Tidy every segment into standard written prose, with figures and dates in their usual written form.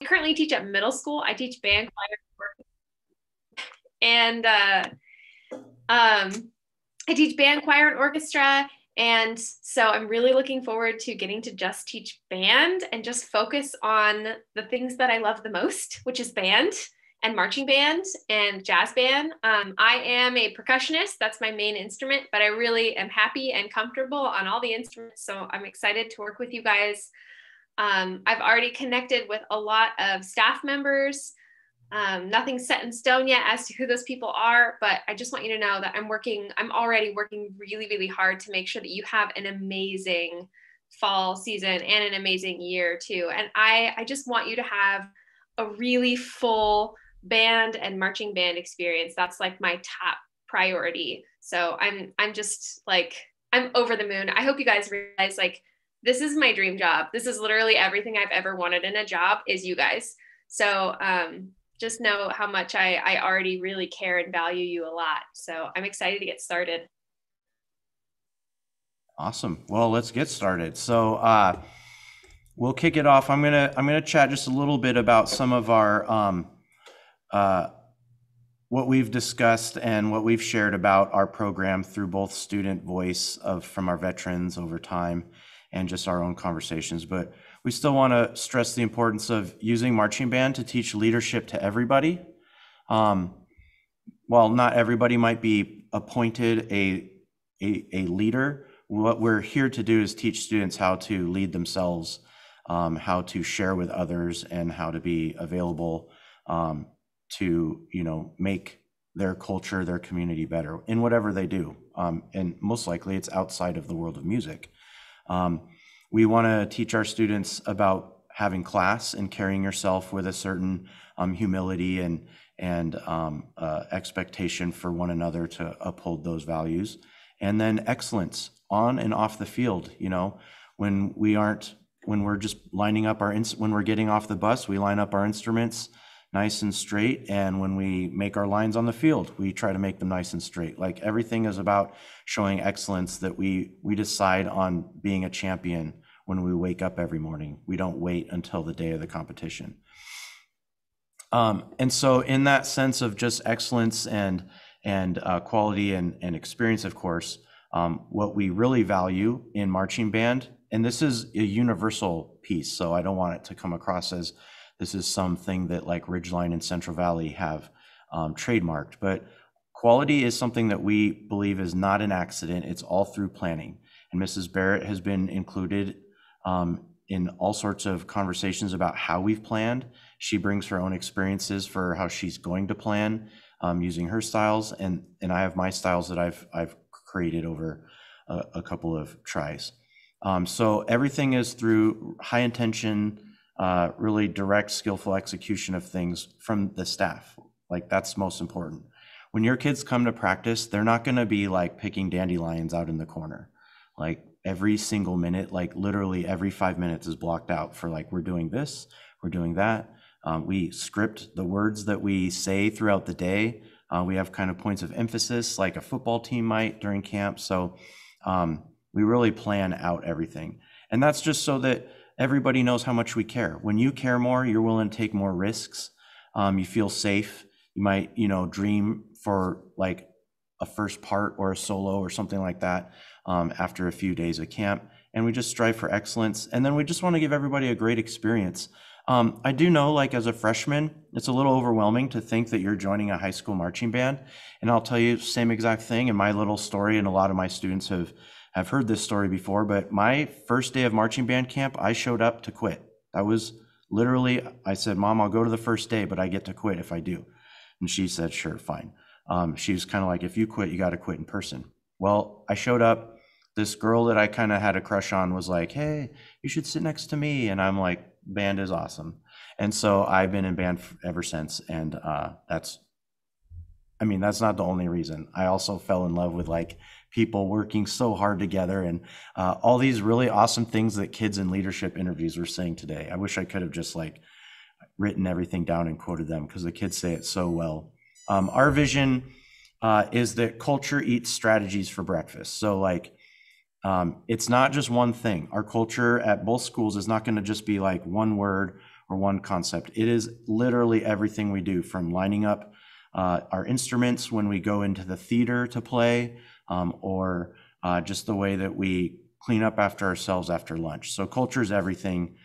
currently teach at middle school. I teach band, choir, and I teach band, choir, and orchestra. And so I'm really looking forward to getting to just teach band and just focus on the things that I love the most, which is band and marching band and jazz band. I am a percussionist. That's my main instrument, but I really am happy and comfortable on all the instruments. So I'm excited to work with you guys. I've already connected with a lot of staff members. Nothing's set in stone yet as to who those people are, but I just want you to know that I'm already working really, really hard to make sure that you have an amazing fall season and an amazing year too. And I just want you to have a really full band and marching band experience. That's like my top priority. So I'm just like, I'm over the moon. I hope you guys realize like, this is my dream job. This is literally everything I've ever wanted in a job is you guys. So, just know how much I already really care and value you a lot. So I'm excited to get started. Awesome. Well, let's get started. So we'll kick it off. I'm gonna chat just a little bit about some of our uh, what we've discussed and what we've shared about our program through both student voice from our veterans over time and just our own conversations. But we still want to stress the importance of using marching band to teach leadership to everybody. While not everybody might be appointed a leader, what we're here to do is teach students how to lead themselves, how to share with others, and how to be available to make their culture, their community better in whatever they do. And most likely it's outside of the world of music. We want to teach our students about having class and carrying yourself with a certain humility and expectation for one another to uphold those values. And then excellence on and off the field. When we're just lining up when we're getting off the bus, we line up our instruments nice and straight. And when we make our lines on the field, we try to make them nice and straight. Like everything is about showing excellence, that we decide on being a champion when we wake up every morning. We don't wait until the day of the competition. And so in that sense of just excellence and quality and experience, of course, what we really value in marching band, and this is a universal piece, so I don't want it to come across as this is something that like Ridgeline and Central Valley have trademarked, but quality is something that we believe is not an accident. It's all through planning. And Mrs. Barrett has been included in all sorts of conversations about how we've planned. She brings her own experiences for how she's going to plan using her styles, and I have my styles that I've created over a couple of tries. So everything is through high intention, really direct, skillful execution of things from the staff. Like that's most important. When your kids come to practice, they're not going to be like picking dandelions out in the corner. Like every single minute, like literally every 5 minutes is blocked out for like, we're doing this, we're doing that. We script the words that we say throughout the day. We have kind of points of emphasis like a football team might during camp. So we really plan out everything. And that's just so that everybody knows how much we care. When you care more, you're willing to take more risks. You feel safe. You might, dream for like a first part or a solo or something like that after a few days of camp. And we just strive for excellence. And then we just want to give everybody a great experience. I do know, like as a freshman, it's a little overwhelming to think that you're joining a high school marching band. And I'll tell you same exact thing in my little story, and a lot of my students have heard this story before, but my first day of marching band camp, I showed up to quit. I was literally, I said, Mom, I'll go to the first day, but I get to quit if I do. And she said, sure, fine. She was kind of like, if you quit, you got to quit in person. Well, I showed up. This girl that I kind of had a crush on was like, hey, you should sit next to me. And I'm like, band is awesome. And so I've been in band ever since. And that's not the only reason. I also fell in love with like people working so hard together and all these really awesome things that kids in leadership interviews were saying today. I wish I could have just like written everything down and quoted them because the kids say it so well. Our vision is that culture eats strategies for breakfast. So like, it's not just one thing. Our culture at both schools is not going to just be like one word or one concept. It is literally everything we do, from lining up our instruments when we go into the theater to play, or just the way that we clean up after ourselves after lunch. So culture is everything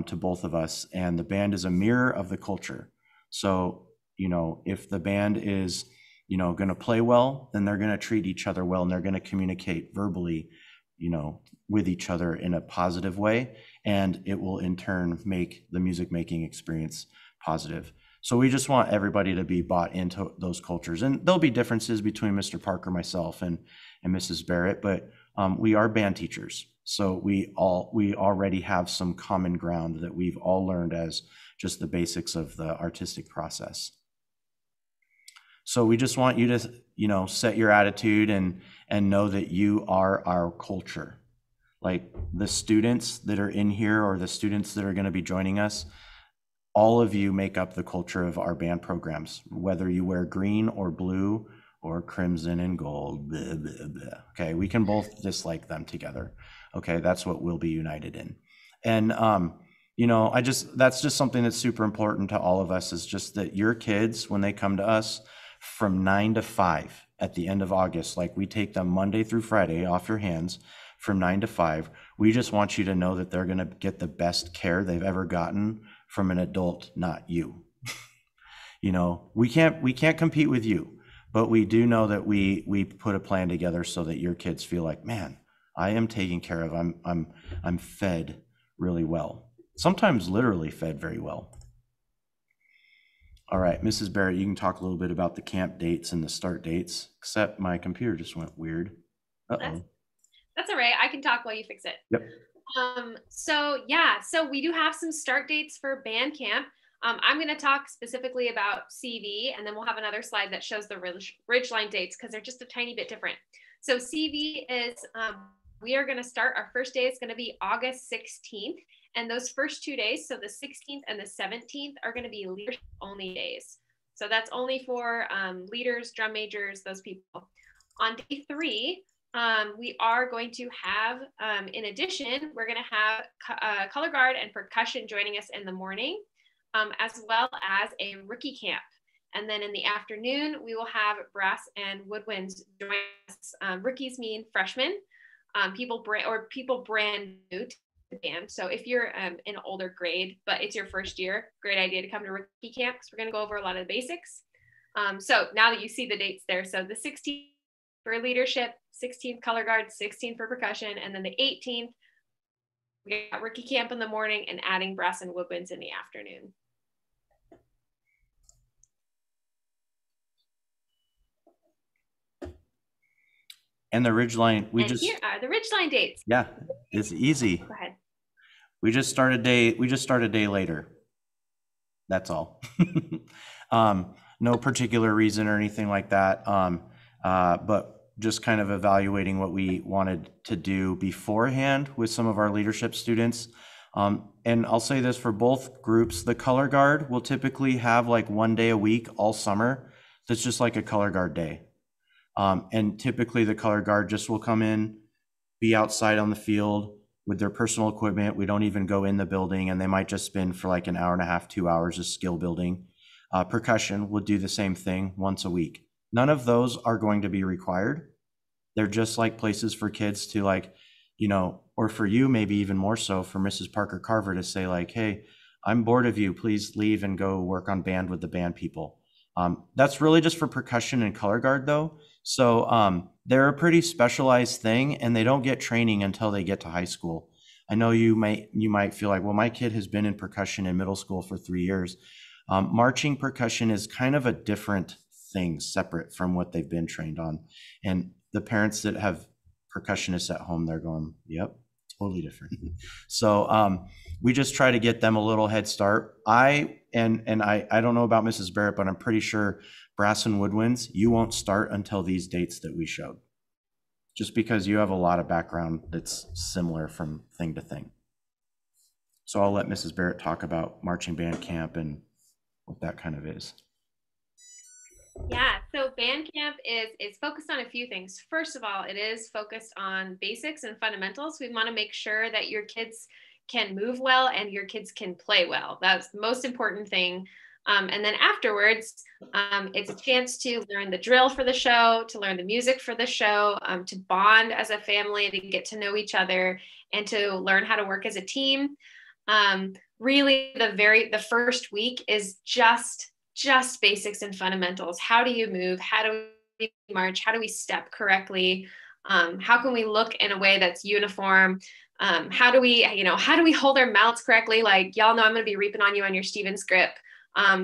to both of us, and the band is a mirror of the culture. So, if the band is, going to play well, then they're going to treat each other well, and they're going to communicate verbally, with each other in a positive way, and it will in turn make the music making experience positive. So we just want everybody to be bought into those cultures, and there'll be differences between Mr. Parker, myself, and Mrs. Barrett, but we are band teachers. So we already have some common ground that we've all learned as just the basics of the artistic process. So we just want you to, set your attitude and know that you are our culture. Like the students that are in here, or the students that are going to be joining us, all of you make up the culture of our band programs, whether you wear green or blue or crimson and gold, blah, blah, blah. Okay, we can both dislike them together. Okay, that's what we'll be united in. And, that's just something that's super important to all of us, is just that your kids, when they come to us from 9 to 5 at the end of August, like we take them Monday through Friday off your hands from 9 to 5, we just want you to know that they're going to get the best care they've ever gotten from an adult, not you. We can't compete with you, but we do know that we put a plan together so that your kids feel like, man, I am taken care of. I'm fed really well. Sometimes literally fed very well. All right, Mrs. Barrett, you can talk a little bit about the camp dates and the start dates, except my computer just went weird. Uh-oh. That's all right. I can talk while you fix it. Yep. So we do have some start dates for band camp. I'm going to talk specifically about CV, and then we'll have another slide that shows the Ridgeline dates, because they're just a tiny bit different. So CV is, we are going to start, our first day is going to be August 16th. And those first 2 days, so the 16th and the 17th, are going to be leadership only days. So that's only for leaders, drum majors, those people. On day 3, we are going to have, in addition, we're going to have Colorguard and percussion joining us in the morning, as well as a rookie camp. And then in the afternoon, we will have brass and woodwinds join us. Rookies mean freshmen, people brand new to the band. So if you're in an older grade, but it's your first year, great idea to come to rookie camp, because we're going to go over a lot of the basics. So now that you see the dates there, so the 16th for leadership, 16th Colorguard, 16th for percussion, and then the 18th, we got rookie camp in the morning and adding brass and woodwinds in the afternoon. And the Ridgeline, here are the Ridgeline dates. Yeah, it's easy. Go ahead. We just start a day later. That's all. No particular reason or anything like that. But just kind of evaluating what we wanted to do beforehand with some of our leadership students. And I'll say this for both groups, the color guard will typically have like 1 day a week all summer. That's just like a color guard day. And typically the color guard just will come in, be outside on the field with their personal equipment. We don't even go in the building, and they might just spend for like an hour and a half, 2 hours of skill building. Percussion will do the same thing once a week. None of those are going to be required. They're just like places for kids to like, or for you, maybe even more so for Mrs. Parker Carver to say like, hey, I'm bored of you. Please leave and go work on band with the band people. That's really just for percussion and color guard though. So they're a pretty specialized thing, and they don't get training until they get to high school. I know you might feel like, well, my kid has been in percussion in middle school for 3 years. Marching percussion is kind of a different thing, separate from what they've been trained on. And the parents that have percussionists at home, they're going, yep, totally different. So we just try to get them a little head start. I don't know about Mrs. Barrett, but I'm pretty sure brass and woodwinds, you won't start until these dates that we showed, just because you have a lot of background that's similar from thing to thing. So I'll let Mrs. Barrett talk about marching band camp and what that kind of is. Yeah, so band camp is focused on a few things. First of all, it is focused on basics and fundamentals. We want to make sure that your kids can move well and your kids can play well. That's the most important thing. And then afterwards, it's a chance to learn the drill for the show, to learn the music for the show, to bond as a family, to get to know each other, and to learn how to work as a team. Really, the first week is just basics and fundamentals. How do you move? How do we march? How do we step correctly? How can we look in a way that's uniform? How do we hold our mouths correctly? Like, y'all know I'm going to be reaping on you on your Stevens grip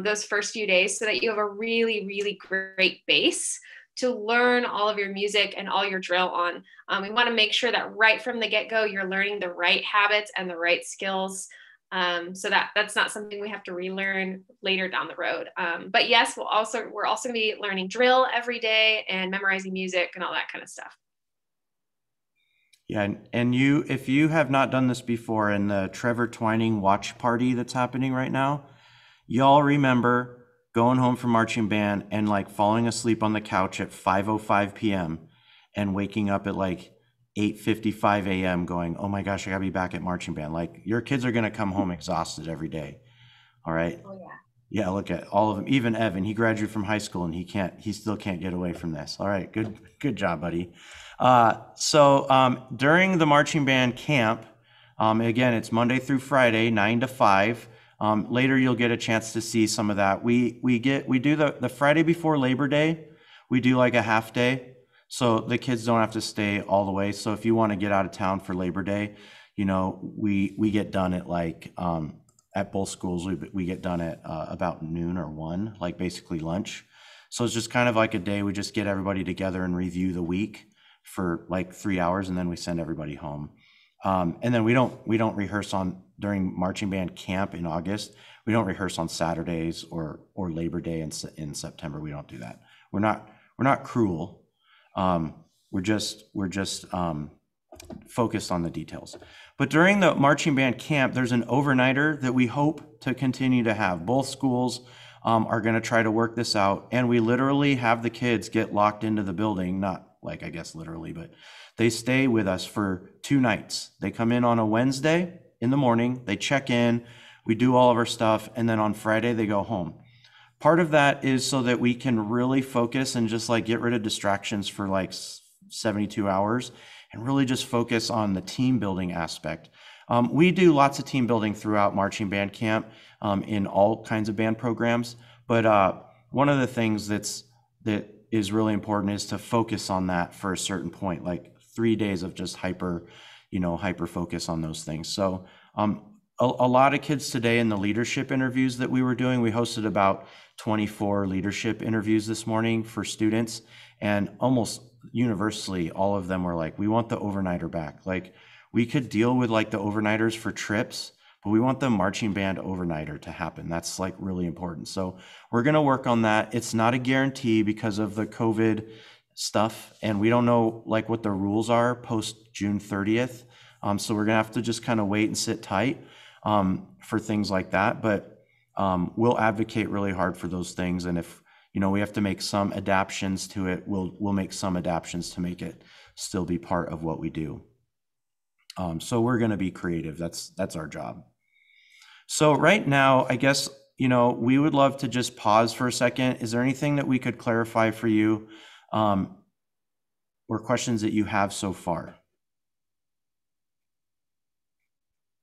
those first few days, so that you have a really, really great base to learn all of your music and all your drill on. We want to make sure that right from the get-go, you're learning the right habits and the right skills, so that's not something we have to relearn later down the road. But yes, we're also going to be learning drill every day and memorizing music and all that kind of stuff. Yeah, and if you have not done this before, in the Trevor Twining watch party that's happening right now, y'all remember going home from marching band and like falling asleep on the couch at 5:05 p.m. and waking up at like 8:55 a.m. going, oh my gosh, I gotta be back at marching band. Like, your kids are gonna come home exhausted every day. All right. Oh yeah. Yeah, look at all of them. Even Evan, he graduated from high school and he still can't get away from this. All right, good job, buddy. So during the marching band camp, again, it's Monday through Friday, 9 to 5. Later, you'll get a chance to see some of that. We do the Friday before Labor Day, we do like a half day, so the kids don't have to stay all the way. So if you want to get out of town for Labor Day, we get done at like at both schools, we get done at about noon or 1, like basically lunch. So it's just kind of like a day. We just get everybody together and review the week for like 3 hours, and then we send everybody home. And then we don't rehearse during marching band camp in August. We don't rehearse on Saturdays or Labor Day in September. We don't do that. We're not cruel. We're just focused on the details. But during the marching band camp, there's an overnighter that we hope to continue to have. Both schools are going to try to work this out, and we literally have the kids get locked into the building, not like, I guess literally, but they stay with us for 2 nights. They come in on a Wednesday in the morning, they check in, we do all of our stuff, and then on Friday they go home. Part of that is so that we can really focus and just like get rid of distractions for like 72 hours and really just focus on the team building aspect. We do lots of team building throughout marching band camp in all kinds of band programs, but one of the things that is really important is to focus on that for a certain point, like 3 days of just hyper focus on those things. So a lot of kids today in the leadership interviews that we were doing, we hosted about 24 leadership interviews this morning for students, and almost universally, all of them were like, we want the overnighter back. Like, we could deal with like the overnighters for trips, but we want the marching band overnighter to happen. That's like really important. So we're going to work on that. It's not a guarantee because of the COVID stuff, and we don't know like what the rules are post June 30th. So we're going to have to just kind of wait and sit tight for things like that. But we'll advocate really hard for those things. And if we have to make some adaptations to it, we'll make some adaptations to make it still be part of what we do. So we're going to be creative. That's our job. So right now, I guess, we would love to just pause for a second. Is there anything that we could clarify for you, or questions that you have so far?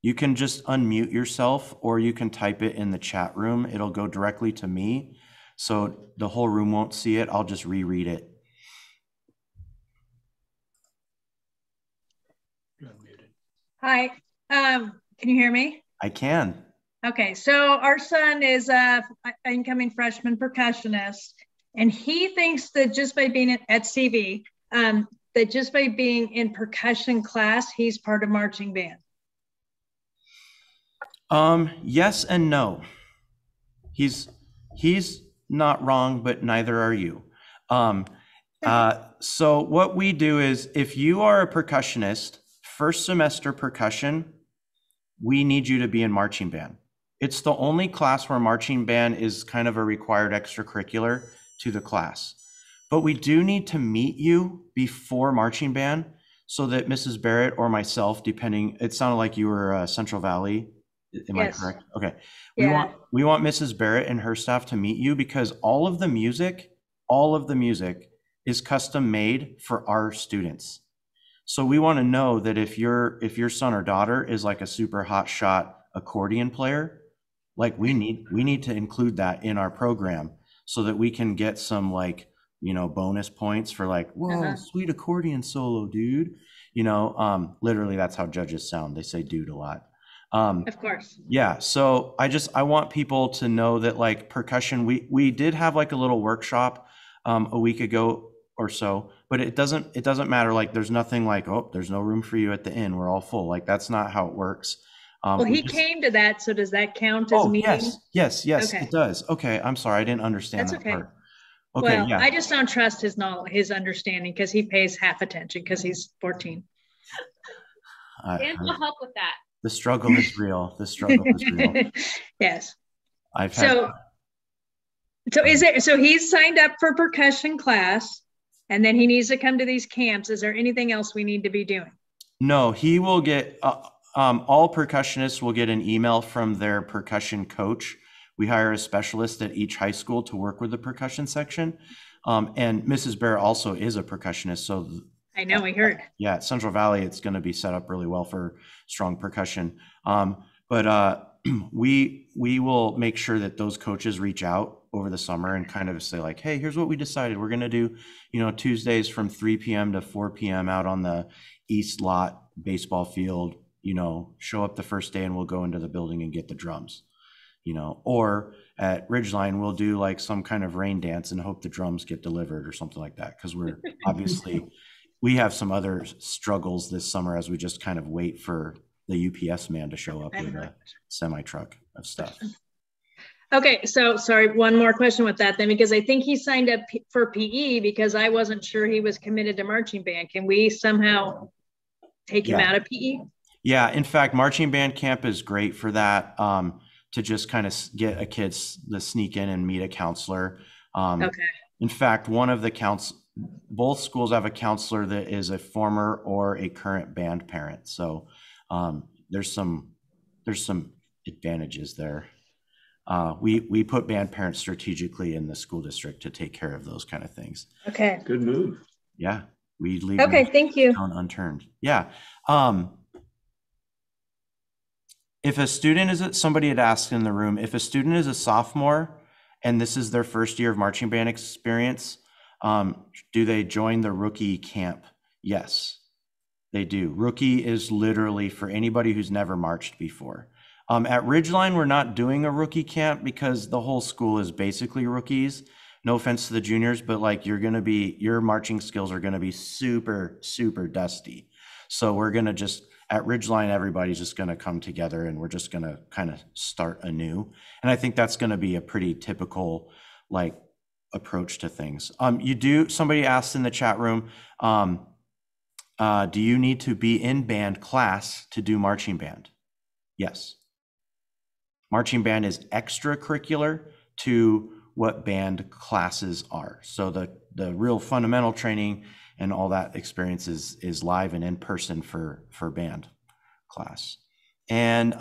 You can just unmute yourself, or you can type it in the chat room. It'll go directly to me, so the whole room won't see it. I'll just reread it. You're unmuted. Hi, can you hear me? I can. Okay, so our son is an incoming freshman percussionist, and he thinks that just by being at CV, that just by being in percussion class, he's part of marching band. Yes and no. He's not wrong, but neither are you. So what we do is, if you are a percussionist, first semester percussion, we need you to be in marching band. It's the only class where marching band is kind of a required extracurricular to the class. But we do need to meet you before marching band so that Mrs. Barrett or myself, depending, it sounded like you were Central Valley. Am I correct? Okay. Yeah. We want Mrs. Barrett and her staff to meet you, because all of the music is custom made for our students. So we want to know that if your son or daughter is like a super hot shot accordion player, like we need to include that in our program so that we can get some like, bonus points for like, whoa, sweet accordion solo, dude. Literally that's how judges sound. They say dude a lot. Of course. Yeah. So I want people to know that like percussion, we did have like a little workshop a week ago or so, but it doesn't matter. Like there's nothing like, oh, there's no room for you at the inn, we're all full. Like that's not how it works. Well, he came to that, so does that count as meeting? Yes, Okay. it does. Okay, I'm sorry, I didn't understand that part. Okay, well, yeah. I just don't trust his understanding, because he pays half attention because he's 14. And we'll help with that. The struggle is real. Yes. So he's signed up for percussion class, and then he needs to come to these camps. Is there anything else we need to be doing? No, he will get, all percussionists will get an email from their percussion coach. We hire a specialist at each high school to work with the percussion section. And Mrs. Bear also is a percussionist. So I know, we heard. Yeah, at Central Valley, it's going to be set up really well for strong percussion. But we will make sure that those coaches reach out over the summer and kind of say like, hey, here's what we decided. We're going to do, Tuesdays from 3 p.m. to 4 p.m. out on the East Lot baseball field. Show up the first day and we'll go into the building and get the drums. Or at Ridgeline, we'll do like some kind of rain dance and hope the drums get delivered or something like that. Because we're obviously, we have some other struggles this summer as we just kind of wait for the UPS man to show up with a semi truck of stuff. Okay, so sorry, one more question with that then, because I think he signed up for PE because I wasn't sure he was committed to marching band. Can we somehow take him out of PE? Yeah, in fact, marching band camp is great for that. To just kind of get a kid to sneak in and meet a counselor. In fact, both schools have a counselor that is a former or a current band parent. So there's some advantages there. We put band parents strategically in the school district to take care of those kind of things. Okay. Good move. Yeah, we leave. Okay, thank you. Unturned. Yeah. If a student somebody had asked in the room, if a student is a sophomore and this is their first year of marching band experience, do they join the rookie camp? Yes, they do. Rookie is literally for anybody who's never marched before. At Ridgeline, we're not doing a rookie camp because the whole school is basically rookies. No offense to the juniors, but like your marching skills are gonna be super, super dusty. So we're gonna at Ridgeline, everybody's just going to come together and we're just going to kind of start anew. And I think that's going to be a pretty typical like approach to things. Somebody asked in the chat room, do you need to be in band class to do marching band? Yes. Marching band is extracurricular to what band classes are. So the real fundamental training and all that experience is live and in person for band class. And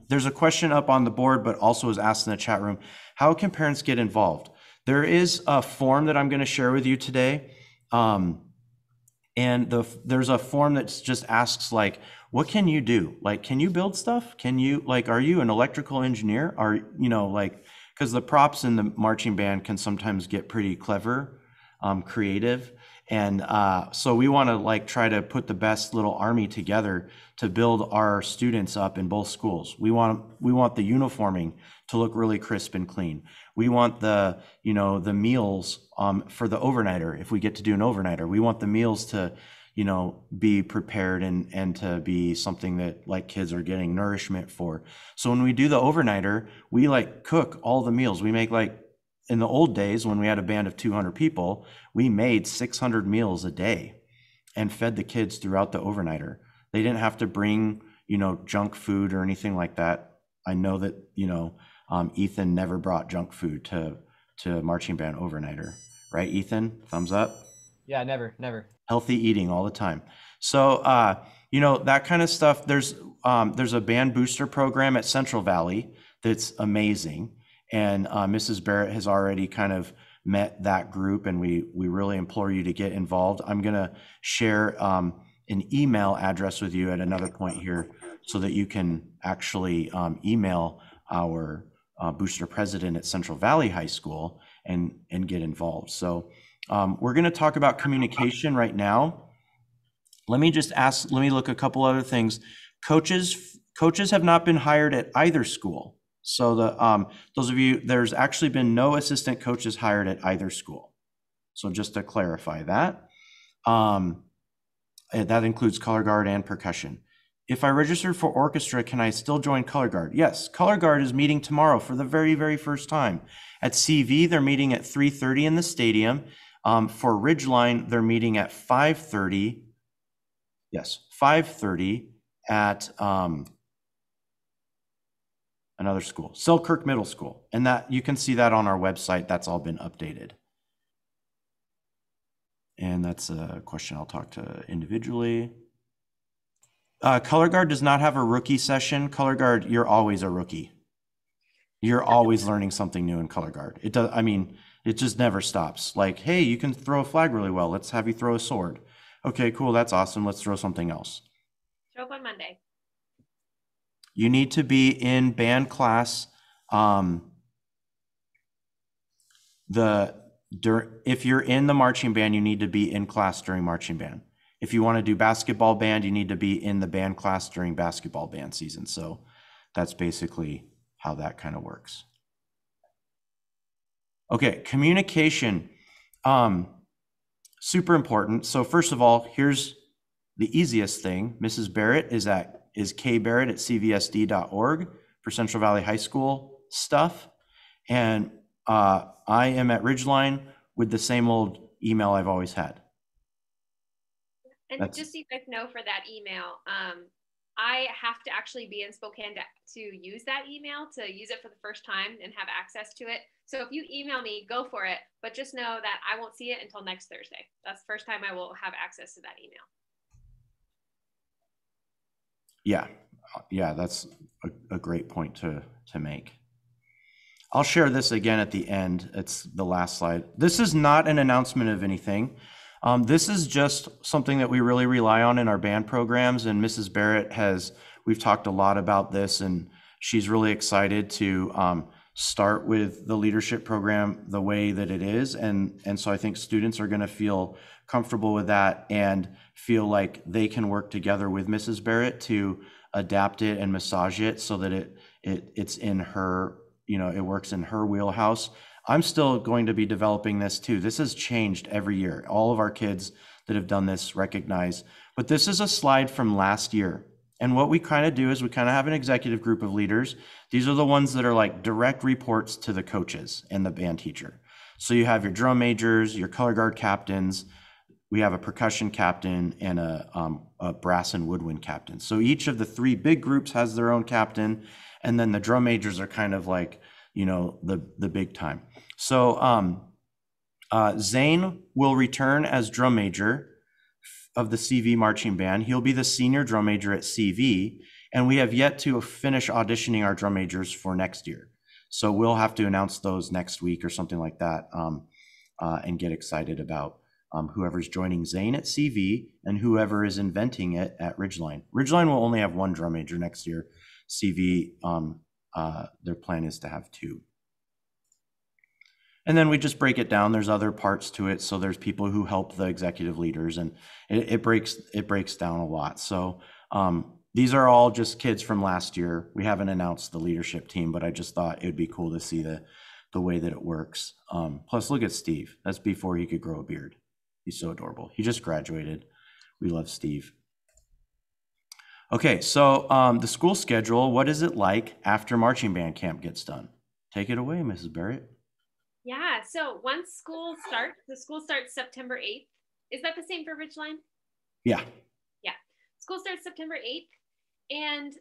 there's a question up on the board, but also was asked in the chat room, how can parents get involved? There is a form that I'm going to share with you today. And there's a form that just asks like, what can you do? Like, can you build stuff? Can you are you an electrical engineer? Because the props in the marching band can sometimes get pretty clever, creative. And so we want to try to put the best little army together to build our students up in both schools. We want the uniforming to look really crisp and clean. We want the meals for the overnighter. If we get to do an overnighter, we want the meals to be prepared and to be something that kids are getting nourishment for. So when we do the overnighter, we cook all the meals. We make in the old days when we had a band of 200 people, we made 600 meals a day and fed the kids throughout the overnighter. They didn't have to bring, junk food or anything like that. I know that, Ethan never brought junk food to marching band overnighter, right? Ethan, thumbs up. Yeah, never. Healthy eating all the time. So, you know, that kind of stuff, there's a band booster program at Central Valley that's amazing. And Mrs. Barrett has already kind of met that group, and we really implore you to get involved. I'm going to share an email address with you at another point here so that you can actually email our booster president at Central Valley High School and get involved. So we're going to talk about communication right now. Let me look a couple other things. Coaches have not been hired at either school. So those of you, there's actually been no assistant coaches hired at either school. So just to clarify that, that includes color guard and percussion. If I register for orchestra, can I still join color guard? Yes, color guard is meeting tomorrow for the very, very first time. At CV, they're meeting at 3:30 in the stadium. For Ridgeline, they're meeting at 5:30. Yes, 5:30 at another school, Selkirk Middle School. And that you can see that on our website. That's all been updated. And that's a question I'll talk to individually. Color Guard does not have a rookie session. Color Guard, you're always a rookie. You're always learning something new in Color Guard. It does, I mean, it just never stops. Like, hey, you can throw a flag really well. Let's have you throw a sword. Okay, cool, that's awesome. Let's throw something else. Show up on Monday. You need to be in band class. If you're in the marching band, you need to be in class during marching band. If you want to do basketball band, you need to be in the band class during basketball band season. So that's basically how that kind of works. Okay, communication, super important. So first of all, here's the easiest thing. Mrs. Barrett is kbarrett at cvsd.org for Central Valley High School stuff. And I am at Ridgeline with the same old email I've always had. And just so you guys know, for that email, I have to actually be in Spokane to use that email, to use it for the first time and have access to it. So if you email me, go for it. But just know that I won't see it until next Thursday. That's the first time I will have access to that email. Yeah, that's a great point to make. I'll share this again at the end. It's the last slide. This is not an announcement of anything. This is just something that we really rely on in our band programs, and Mrs. Barrett we've talked a lot about this, and she's really excited to start with the leadership program the way that it is. And so I think students are gonna feel comfortable with that and feel like they can work together with Mrs. Barrett to adapt it and massage it so that it's in her, you know, it works in her wheelhouse. I'm still going to be developing this too. This has changed every year. All of our kids that have done this recognize, but this is a slide from last year. And what we kind of do is we kind of have an executive group of leaders. These are the ones that are like direct reports to the coaches and the band teacher. So you have your drum majors, your color guard captains. We have a percussion captain and a brass and woodwind captain. So each of the three big groups has their own captain. And then the drum majors are kind of like, you know, the big time. So Zane will return as drum major of the CV marching band. He'll be the senior drum major at CV, and we have yet to finish auditioning our drum majors for next year. So we'll have to announce those next week or something like that, and get excited about whoever's joining Zane at CV and whoever is inventing it at Ridgeline. Ridgeline will only have one drum major next year. CV, their plan is to have two. And then we just break it down. There's other parts to it. So there's people who help the executive leaders, and it breaks down a lot. So these are all just kids from last year. We haven't announced the leadership team, but I just thought it'd be cool to see the way that it works. Plus, look at Steve. That's before he could grow a beard. He's so adorable. He just graduated. We love Steve. Okay, so the school schedule, what is it like after marching band camp gets done? Take it away, Mrs. Barrett. Yeah, so once school starts, the school starts September 8th. Is that the same for Ridgeline? Yeah. Yeah, school starts September 8th. And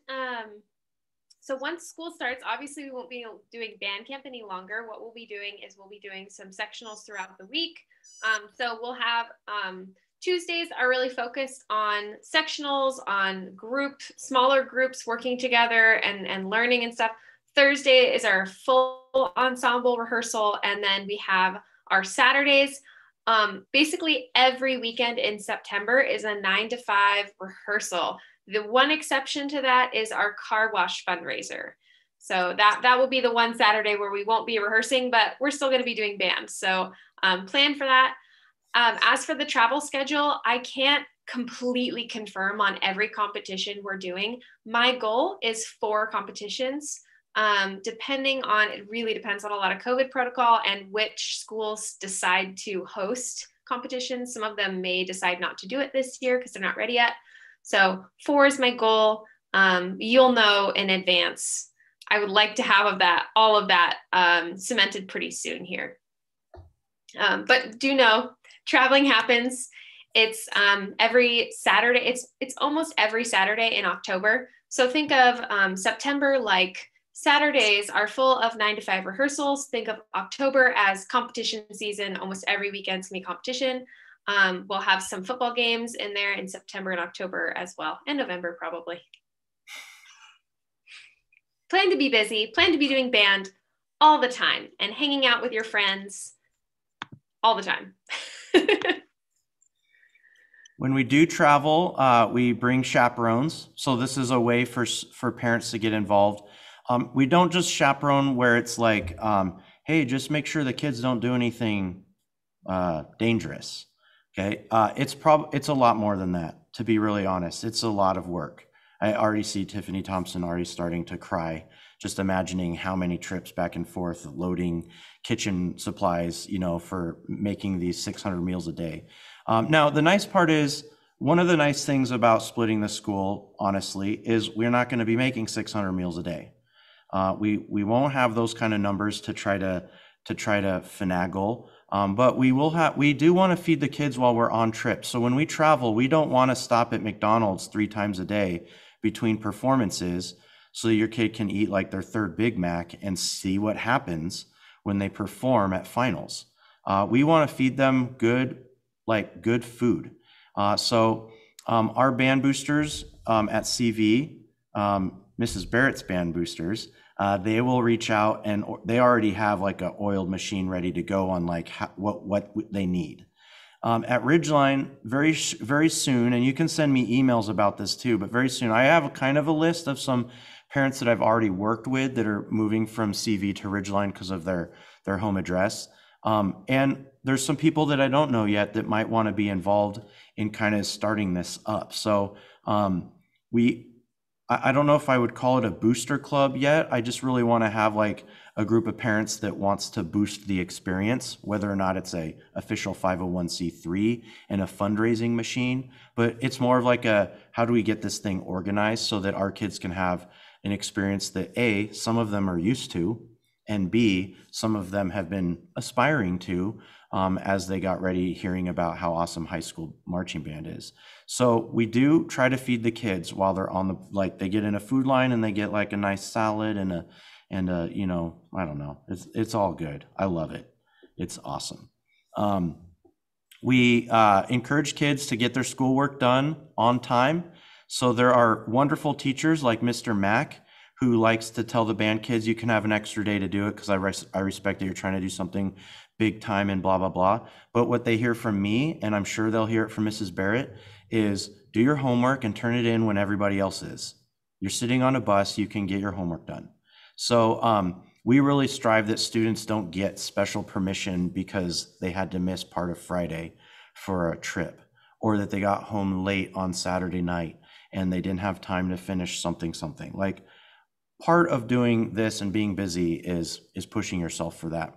so once school starts, obviously we won't be doing band camp any longer. What we'll be doing is we'll be doing some sectionals throughout the week. So we'll have Tuesdays are really focused on sectionals, on smaller groups working together and learning and stuff. Thursday is our full ensemble rehearsal. And then we have our Saturdays. Basically every weekend in September is a 9 to 5 rehearsal. The one exception to that is our car wash fundraiser. So that will be the one Saturday where we won't be rehearsing, but we're still going to be doing band. So plan for that. As for the travel schedule, I can't completely confirm on every competition we're doing. My goal is 4 competitions. It really depends on a lot of COVID protocol and which schools decide to host competitions. Some of them may decide not to do it this year because they're not ready yet. So 4 is my goal. You'll know in advance. I would like to have all of that cemented pretty soon here. But do know, traveling happens. It's every Saturday. It's almost every Saturday in October. So think of September like Saturdays are full of 9 to 5 rehearsals. Think of October as competition season. Almost every weekend's gonna be competition. We'll have some football games in there in September and October as well, and November probably. Plan to be busy, plan to be doing band all the time and hanging out with your friends all the time. When we do travel, we bring chaperones. So this is a way for parents to get involved. We don't just chaperone where it's like, hey, just make sure the kids don't do anything dangerous. Okay, it's a lot more than that, to be really honest. It's a lot of work. I already see Tiffany Thompson already starting to cry, just imagining how many trips back and forth, loading kitchen supplies, for making these 600 meals a day. Now, the nice part is, one of the nice things about splitting the school, honestly, is we're not going to be making 600 meals a day. We won't have those kind of numbers to try to finagle. But we do want to feed the kids while we're on trips. So when we travel, we don't want to stop at McDonald's 3 times a day between performances so that your kid can eat like their 3rd Big Mac and see what happens when they perform at finals. We want to feed them good food. So our band boosters at CV, Mrs. Barrett's band boosters, they will reach out and they already have like a oiled machine ready to go on like what they need. At Ridgeline, very, very soon, and you can send me emails about this too, but very soon, I have a kind of a list of some parents that I've already worked with that are moving from CV to Ridgeline because of their home address. And there's some people that I don't know yet that might want to be involved in kind of starting this up. So I don't know if I would call it a booster club yet. I just really want to have like a group of parents that wants to boost the experience, whether or not it's a official 501c3 and a fundraising machine, but it's more of like how do we get this thing organized so that our kids can have an experience that A, some of them are used to, and B, some of them have been aspiring to as they got ready hearing about how awesome high school marching band is. So we do try to feed the kids while they're they get in a food line and they get like a nice salad and a I don't know. It's all good. I love it. It's awesome. We encourage kids to get their schoolwork done on time. So there are wonderful teachers like Mr. Mack, who likes to tell the band kids, you can have an extra day to do it because I respect that you're trying to do something big time and blah, blah, blah. But what they hear from me, and I'm sure they'll hear it from Mrs. Barrett, is do your homework and turn it in when everybody else is. You're sitting on a bus, you can get your homework done. So we really strive that students don't get special permission because they had to miss part of Friday for a trip, or that they got home late on Saturday night and they didn't have time to finish something. Like, part of doing this and being busy is pushing yourself for that.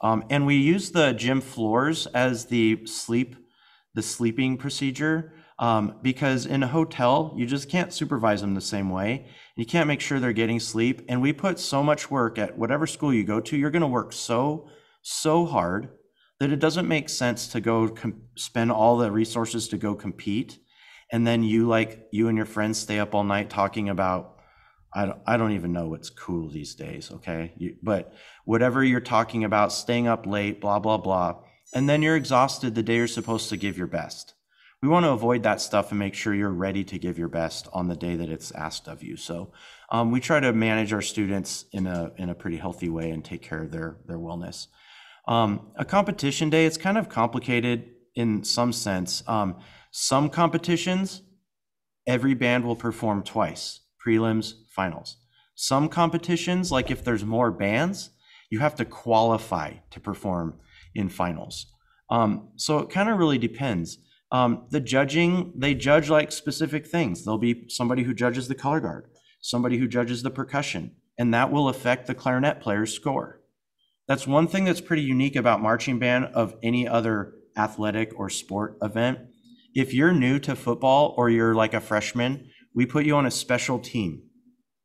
And we use the gym floors as the sleeping procedure because in a hotel, you just can't supervise them the same way. You can't make sure they're getting sleep. And we put so much work at whatever school you go to, you're going to work so hard that it doesn't make sense to go spend all the resources to go compete. And then you and your friends stay up all night talking about, I don't even know what's cool these days, okay? But whatever you're talking about, staying up late, blah, blah, blah. And then you're exhausted the day you're supposed to give your best. we want to avoid that stuff and make sure you're ready to give your best on the day that it's asked of you. So we try to manage our students in a pretty healthy way and take care of their wellness. A competition day, it's kind of complicated in some sense. Some competitions, every band will perform twice, prelims, finals. Some competitions, like if there's more bands, you have to qualify to perform in finals. So it kind of really depends. The judging, they judge like specific things. There'll be somebody who judges the color guard, somebody who judges the percussion, and that will affect the clarinet player's score. That's one thing that's pretty unique about marching band of any other athletic or sport event. If you're new to football or you're like a freshman, we put you on a special team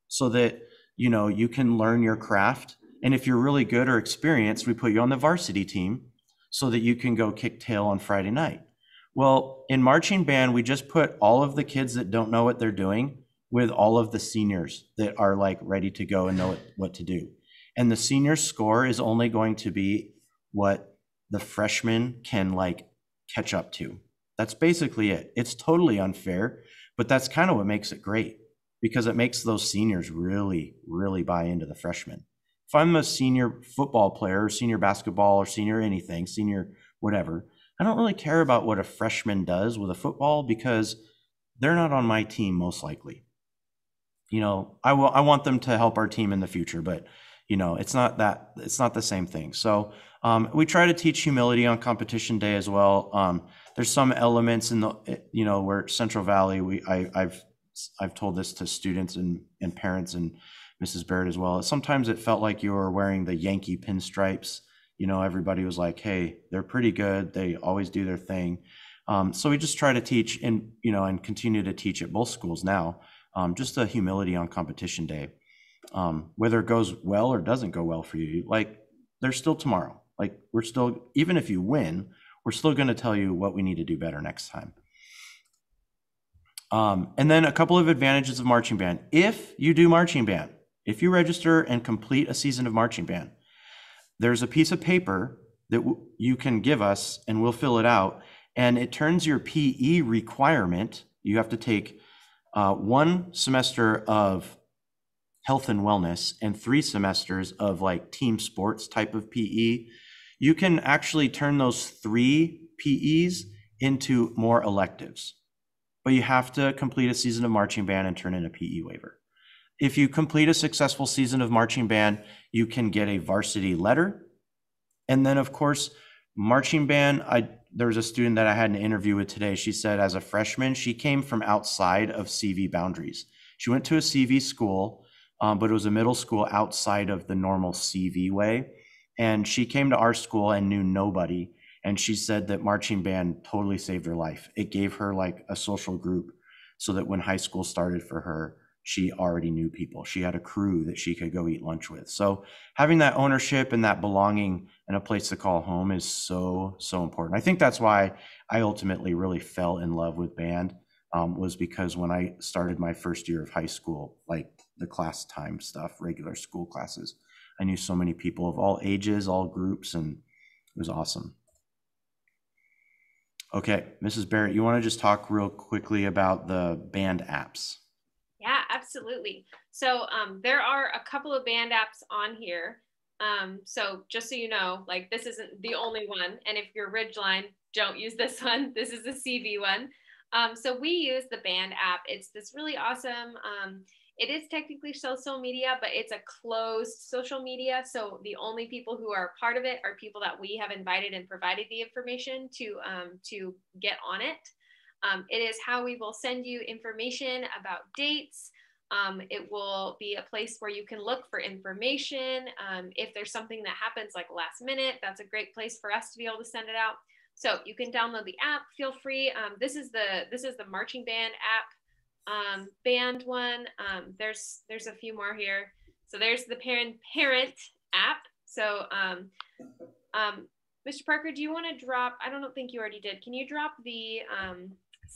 so that, you know, you can learn your craft. And if you're really good or experienced, we put you on the varsity team so that you can go kick tail on Friday night. Well, in marching band, we just put all of the kids that don't know what they're doing with all of the seniors that are like ready to go and know what to do. And the senior score is only going to be what the freshmen can like catch up to. That's basically it. It's totally unfair, but that's kind of what makes it great, because it makes those seniors really, really buy into the freshmen. If I'm a senior football player, or senior basketball, or senior anything, senior whatever, I don't really care about what a freshman does with a football because they're not on my team most likely. You know, I want them to help our team in the future, but you know, it's not the same thing. So we try to teach humility on competition day as well. There's some elements in the, you know, where Central Valley, I've told this to students and parents and Mrs. Barrett as well. Sometimes it felt like you were wearing the Yankee pinstripes. You know, everybody was like, hey, they're pretty good. They always do their thing. So we just try to teach and, you know, and continue to teach at both schools now, just the humility on competition day. Whether it goes well or doesn't go well for you, like there's still tomorrow. Like we're still, even if you win, we're still going to tell you what we need to do better next time. And then a couple of advantages of marching band. If you do marching band, if you register and complete a season of marching band, there's a piece of paper that you can give us and we'll fill it out. And it turns your PE requirement. You have to take 1 semester of health and wellness and 3 semesters of like team sports type of PE. You can actually turn those 3 PEs into more electives, but you have to complete a season of marching band and turn in a PE waiver. If you complete a successful season of marching band, you can get a varsity letter. And then of course, marching band, there was a student that I had an interview with today. She said as a freshman, she came from outside of CV boundaries. She went to a CV school, but it was a middle school outside of the normal CV way. And she came to our school and knew nobody. And she said that marching band totally saved her life. It gave her like a social group so that when high school started for her, she already knew people. She had a crew that she could go eat lunch with. So having that ownership and that belonging and a place to call home is so, so important. I think that's why I ultimately really fell in love with band, was because when I started my first year of high school, like the class time stuff, regular school classes, I knew so many people of all ages, all groups, and it was awesome. Okay, Mrs. Barrett, you want to just talk real quickly about the band apps? Yeah, absolutely. So there are a couple of band apps on here. So just so you know, like this isn't the only one. And if you're Ridgeline, don't use this one. This is the CV one. So we use the band app. It's this really awesome. It is technically social media, but it's a closed social media. So the only people who are part of it are people that we have invited and provided the information to get on it. It is how we will send you information about dates. It will be a place where you can look for information. If there's something that happens like last minute, that's a great place for us to be able to send it out. So you can download the app, feel free. This is the marching band app, band one. There's a few more here. So there's the parent app. So Mr. Parker, do you want to drop, I don't think you already did. Can you drop the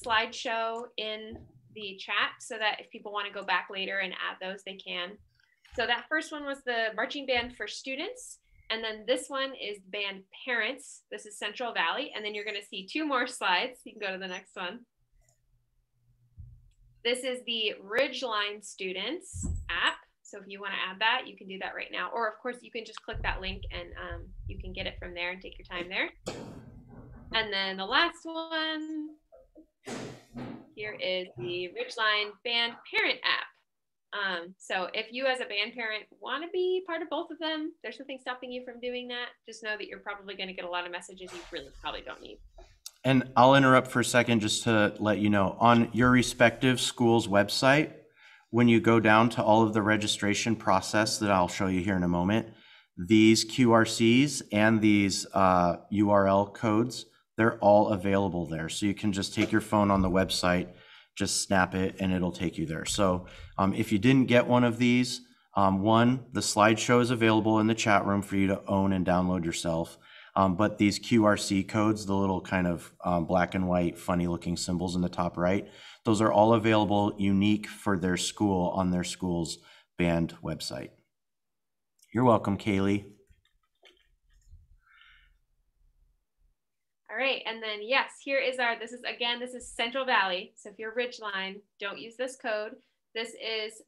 slideshow in the chat so that if people want to go back later and add those, they can. So that first one was the marching band for students. And then this one is band parents. This is Central Valley. And then you're going to see 2 more slides. You can go to the next one. This is the Ridgeline students app. So if you want to add that, you can do that right now. Or of course, you can just click that link and you can get it from there and take your time there. And then the last one here is the Ridgeline band parent app. So if you as a band parent want to be part of both of them, there's nothing stopping you from doing that. Just know that you're probably going to get a lot of messages you really probably don't need. And I'll interrupt for a second just to let you know, on your respective school's website, when you go down to all of the registration process that I'll show you here in a moment, these QRCs and these URL codes, they're all available there. So you can just take your phone on the website, just snap it, and it'll take you there. So if you didn't get one of these, the slideshow is available in the chat room for you to own and download yourself. But these QRC codes, the little kind of black and white funny looking symbols in the top right, those are all available unique for their school on their school's band website. You're welcome, Kaylee. All right, and then yes, here is this is Central Valley. So if you're Ridgeline, don't use this code. This is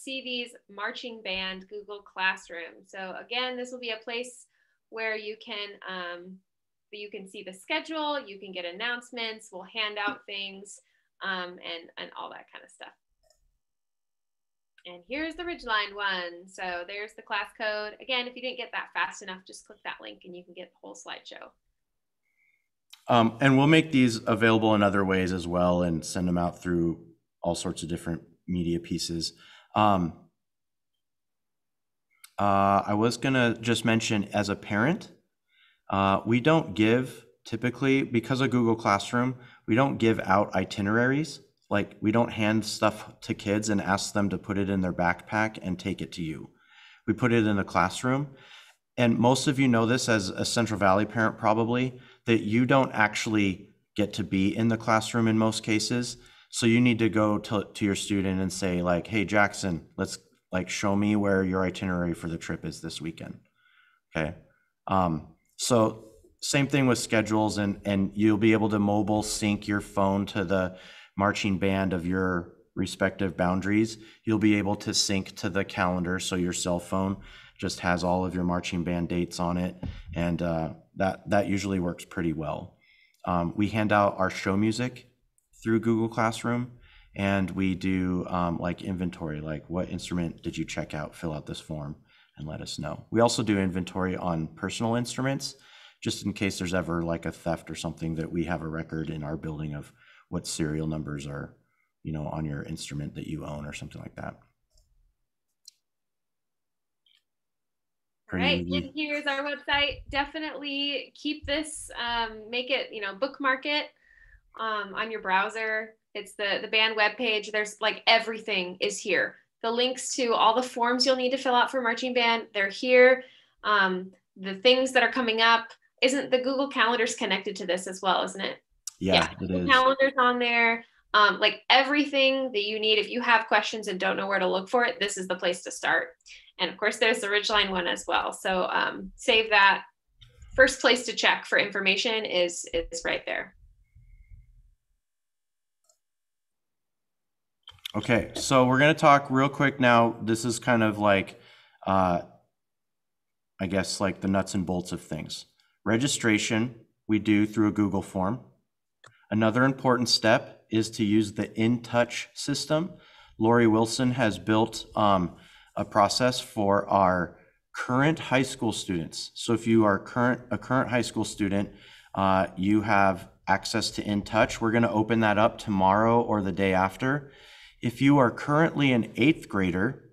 CV's marching band Google Classroom. So again, this will be a place where you can see the schedule, you can get announcements, we'll hand out things, and all that kind of stuff. And here's the Ridgeline one. So there's the class code. Again, if you didn't get that fast enough, just click that link and you can get the whole slideshow. And we'll make these available in other ways as well and send them out through all sorts of different media pieces. I was gonna just mention, as a parent, we don't give, typically, because of Google Classroom, we don't give out itineraries. Like, we don't hand stuff to kids and ask them to put it in their backpack and take it to you. We put it in the classroom. And most of you know this as a Central Valley parent probably, that you don't actually get to be in the classroom in most cases. So you need to go to your student and say like, hey, Jackson, let's show me where your itinerary for the trip is this weekend. Okay. So same thing with schedules, and you'll be able to mobile sync your phone to the marching band of your respective boundaries. You'll be able to sync to the calendar. So your cell phone just has all of your marching band dates on it. And that usually works pretty well. We hand out our show music through Google Classroom, and we do like inventory, like what instrument did you check out, fill out this form and let us know. We also do inventory on personal instruments, just in case there's ever like a theft or something, that we have a record in our building of what serial numbers are, on your instrument that you own or something like that. All right, and here's our website. Definitely keep this, make it, bookmark it on your browser. It's the band webpage. There's like everything is here. The links to all the forms you'll need to fill out for marching band, they're here. The things that are coming up, isn't the Google Calendars connected to this as well, isn't it? Yeah, it is. Calendars on there. Like everything that you need. If you have questions and don't know where to look for it, this is the place to start. And of course, there's the Ridgeline one as well. So save that. First place to check for information is right there. Okay, so we're going to talk real quick now. This is kind of like, I guess, like the nuts and bolts of things. Registration, we do through a Google form. Another important step is to use the InTouch system. Lori Wilson has built a process for our current high school students. So if you are a current high school student, you have access to InTouch. We're going to open that up tomorrow or the day after. If you are currently an 8th grader,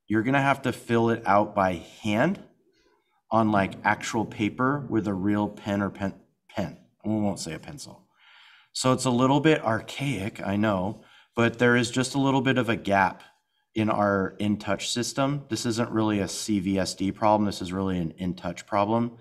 you're going to have to fill it out by hand on like actual paper with a real pen or pen. We won't say a pencil. So it's a little bit archaic, I know, but there is just a little bit of a gap in our InTouch system. This isn't really a CVSD problem. This is really an InTouch problem.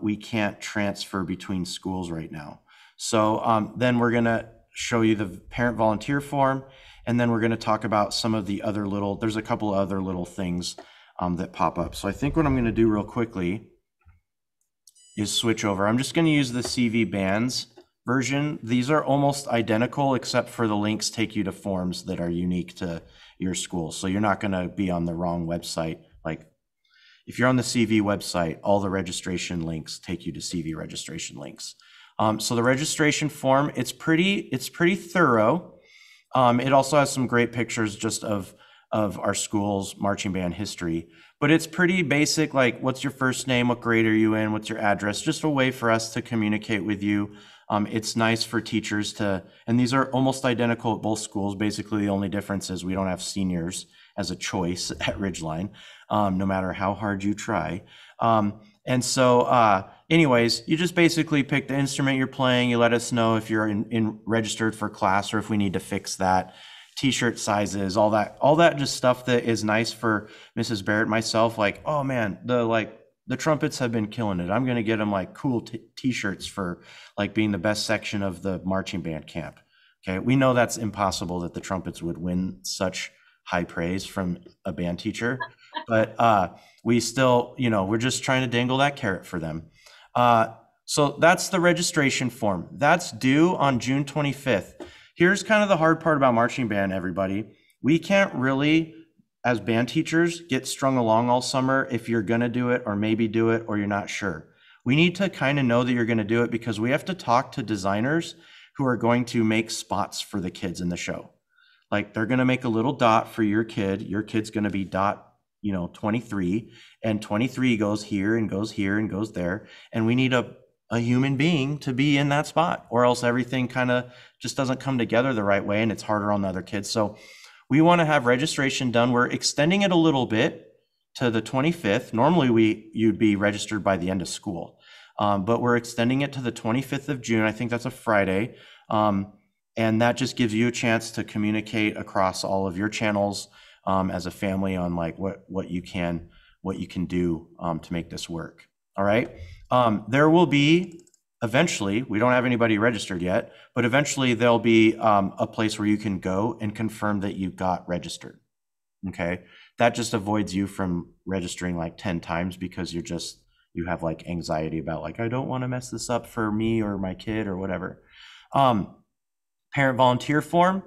We can't transfer between schools right now. So then we're going to show you the parent volunteer form, and then we're going to talk about some of the other there's a couple other little things that pop up. So I think what I'm going to do real quickly is switch over. I'm just going to use the CV bands version. These are almost identical, except for the links take you to forms that are unique to your school. So you're not going to be on the wrong website. Like if you're on the CV website, all the registration links take you to CV registration links. So the registration form, it's pretty thorough. It also has some great pictures just of our school's marching band history, but it's pretty basic, like what's your first name, what grade are you in, what's your address, just a way for us to communicate with you. It's nice for teachers to, and these are almost identical at both schools. Basically, the only difference is we don't have seniors as a choice at Ridgeline, no matter how hard you try. And so anyways, you just basically pick the instrument you're playing. You let us know if you're in registered for class or if we need to fix that. T-shirt sizes, all that just stuff that is nice for Mrs. Barrett and myself. Like, oh man, the trumpets have been killing it. I'm going to get them like cool T-shirts for like being the best section of the marching band camp. Okay. We know that's impossible that the trumpets would win such high praise from a band teacher, but we still, we're just trying to dangle that carrot for them. So that's the registration form. That's due on June 25th. Here's kind of the hard part about marching band, everybody. We can't really, as band teachers, get strung along all summer if you're going to do it or maybe do it or you're not sure. We need to kind of know that you're going to do it because we have to talk to designers who are going to make spots for the kids in the show. Like they're going to make a little dot for your kid. Your kid's going to be dot 23, and 23 goes here and goes here and goes there. And we need a human being to be in that spot, or else everything kind of just doesn't come together the right way and it's harder on the other kids. So we want to have registration done. We're extending it a little bit to the 25th. Normally you'd be registered by the end of school, but we're extending it to the 25th of June. I think that's a Friday. And that just gives you a chance to communicate across all of your channels as a family on like what you can do to make this work. All right. There will be eventually, we don't have anybody registered yet, but eventually there'll be a place where you can go and confirm that you got registered. Okay. That just avoids you from registering like 10 times because you have like anxiety about like, I don't want to mess this up for me or my kid or whatever. Parent volunteer form.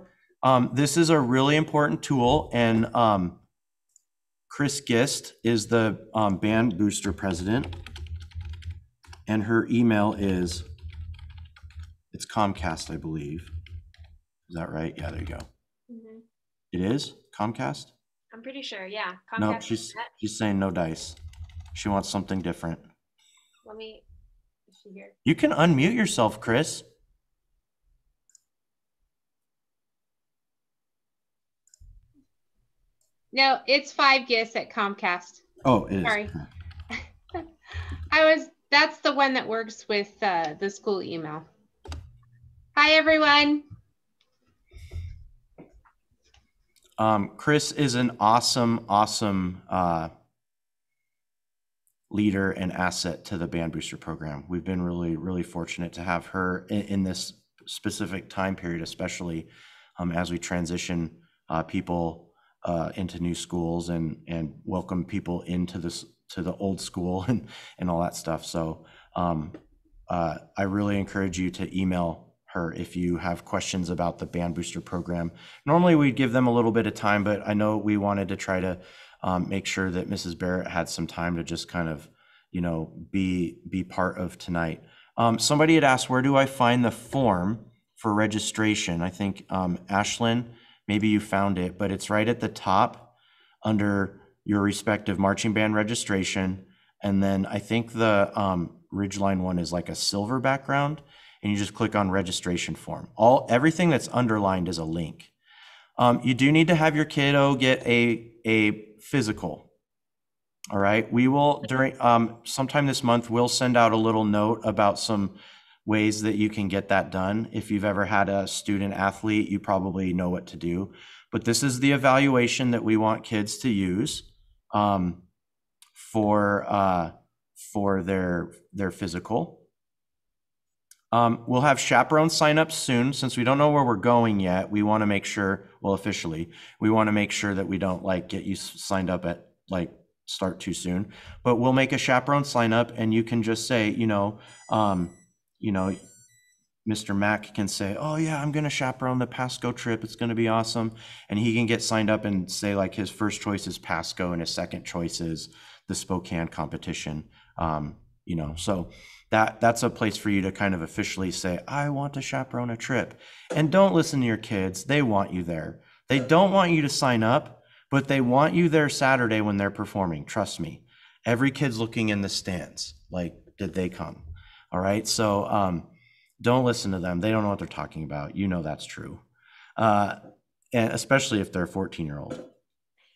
This is a really important tool, and Chris Gist is the band booster president, and her email it's Comcast, I believe. Is that right? Yeah, there you go. Mm-hmm. It is Comcast? I'm pretty sure, yeah. Comcast. No, she's saying no dice. She wants something different. Is she here? You can unmute yourself, Chris. No, it's 5 gifts at Comcast. Oh, it is. Sorry. That's the one that works with the school email. Hi, everyone. Chris is an awesome leader and asset to the Band Booster program. We've been really, really fortunate to have her in this specific time period, especially as we transition people into new schools and welcome people into the old school and all that stuff. So I really encourage you to email her if you have questions about the Band Booster program. Normally we'd give them a little bit of time, but I know we wanted to try to make sure that Mrs. Barrett had some time to just kind of, be part of tonight. Somebody had asked, where do I find the form for registration? I think Ashlyn, maybe you found it, but it's right at the top under your respective marching band registration. And then I think the Ridgeline one is like a silver background, and you just click on registration form. Everything that's underlined is a link. You do need to have your kiddo get a physical. All right. We will during sometime this month, we'll send out a little note about some ways that you can get that done. If you've ever had a student athlete, you probably know what to do. But this is the evaluation that we want kids to use for their physical. We'll have chaperone signups soon. Since we don't know where we're going yet, we want to make sure, well, officially, we want to make sure that we don't like get you signed up at like start too soon, but we'll make a chaperone sign up, and you can just say, Mr. Mack can say, oh yeah, I'm going to chaperone the Pasco trip. It's going to be awesome. And he can get signed up and say like his first choice is Pasco and his second choice is the Spokane competition. So that's a place for you to kind of officially say, I want to chaperone a trip. And don't listen to your kids. They want you there. They don't want you to sign up, but they want you there Saturday when they're performing. Trust me. Every kid's looking in the stands. Like, did they come? All right. So, don't listen to them. They don't know what they're talking about. You know that's true. And especially if they're a 14-year-old.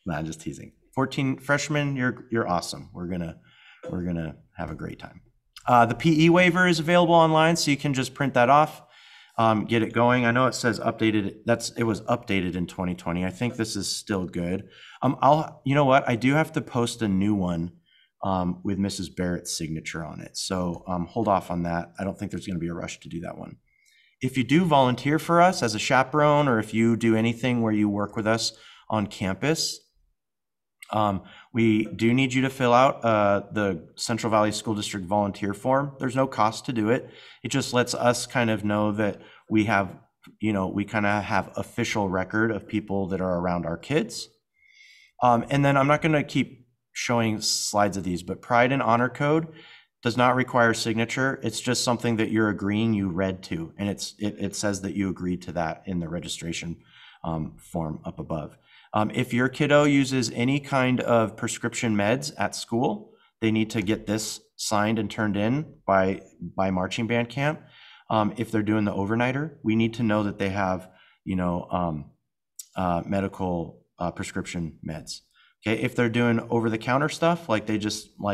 No, I'm just teasing. 14 freshmen, you're awesome. We're gonna have a great time. The PE waiver is available online, so you can just print that off, get it going. I know it says updated. It was updated in 2020. I think this is still good. You know what? I do have to post a new one with Mrs. Barrett's signature on it. So hold off on that. I don't think there's going to be a rush to do that one. If you do volunteer for us as a chaperone, or if you do anything where you work with us on campus, we do need you to fill out the Central Valley School District volunteer form. There's no cost to do it. It just lets us kind of know that we have, we kind of have official record of people that are around our kids. And then I'm not going to keep showing slides of these, but Pride and Honor Code does not require signature. It's just something that you're agreeing you read to, and it says that you agreed to that in the registration form up above. If your kiddo uses any kind of prescription meds at school, they need to get this signed and turned in by marching band camp. If they're doing the overnighter, we need to know that they have medical prescription meds. Okay, if they're doing over-the-counter stuff, like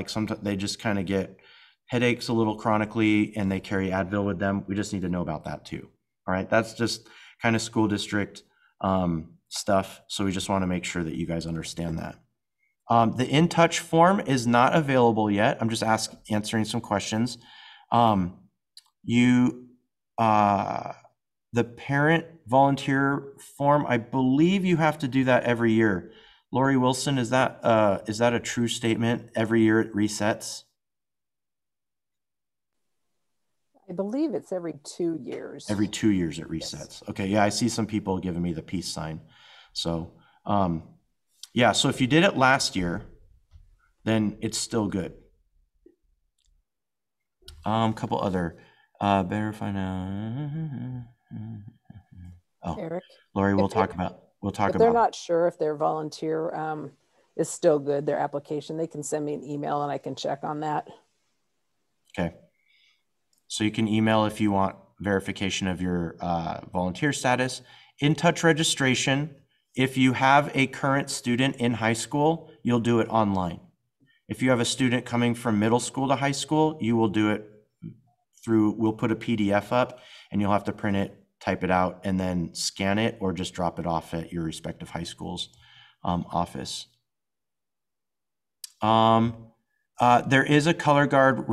sometimes they just kind of get headaches a little chronically and they carry Advil with them, we just need to know about that too. All right, that's just kind of school district stuff. So we just want to make sure that you guys understand that. The In Touch form is not available yet. I'm just answering some questions. The parent volunteer form, I believe you have to do that every year. Lori Wilson, is that a true statement? Every year it resets? I believe it's every 2 years. Every 2 years it resets. Yes. Okay, yeah, I see some people giving me the peace sign. So, yeah, so if you did it last year, then it's still good. Couple other, verify now. Oh, Eric, Lori, we'll talk about. If they're not sure if their volunteer is still good, their application, they can send me an email and I can check on that. Okay. So you can email if you want verification of your volunteer status. In Touch registration, if you have a current student in high school, you'll do it online. If you have a student coming from middle school to high school, you will do it we'll put a PDF up and you'll have to print it, type it out, and then scan it or just drop it off at your respective high school's office. There is a Colorguard,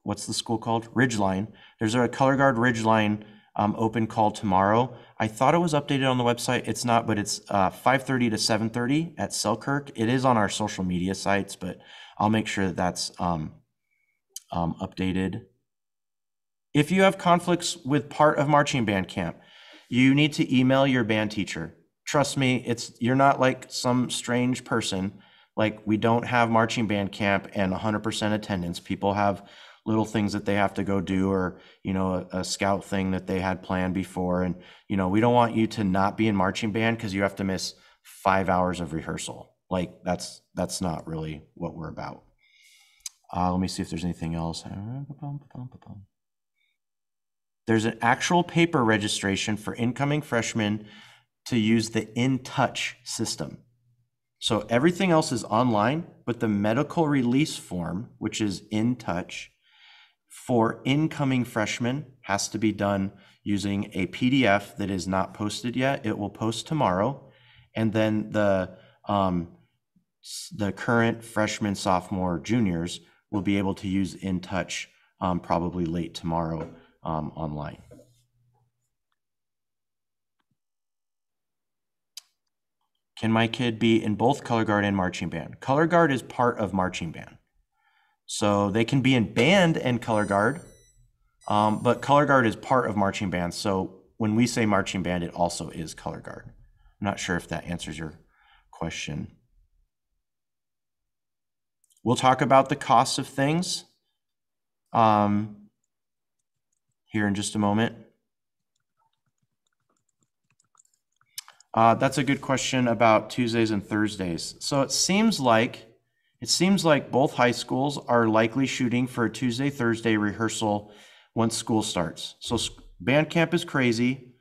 what's the school called? Ridgeline. There's a Colorguard Ridgeline open call tomorrow. I thought it was updated on the website. It's not, but it's 5:30 to 7:30 at Selkirk. It is on our social media sites, but I'll make sure that that's updated. If you have conflicts with part of marching band camp, you need to email your band teacher. Trust me, you're not like some strange person. Like, we don't have marching band camp and 100% attendance. People have little things that they have to go do, or, a scout thing that they had planned before. And, we don't want you to not be in marching band because you have to miss 5 hours of rehearsal. Like, that's not really what we're about. Let me see if there's anything else. There's an actual paper registration for incoming freshmen to use the In Touch system. So everything else is online, but the medical release form, which is In Touch, for incoming freshmen has to be done using a PDF that is not posted yet. It will post tomorrow. And then the current freshmen, sophomore, juniors will be able to use In Touch probably late tomorrow online. Can my kid be in both color guard and marching band? Color guard is part of marching band. So they can be in band and color guard, but color guard is part of marching band. So when we say marching band, it also is color guard. I'm not sure if that answers your question. We'll talk about the costs of things here in just a moment. That's a good question about Tuesdays and Thursdays. So it seems like both high schools are likely shooting for a Tuesday, Thursday rehearsal once school starts. So band camp is crazy.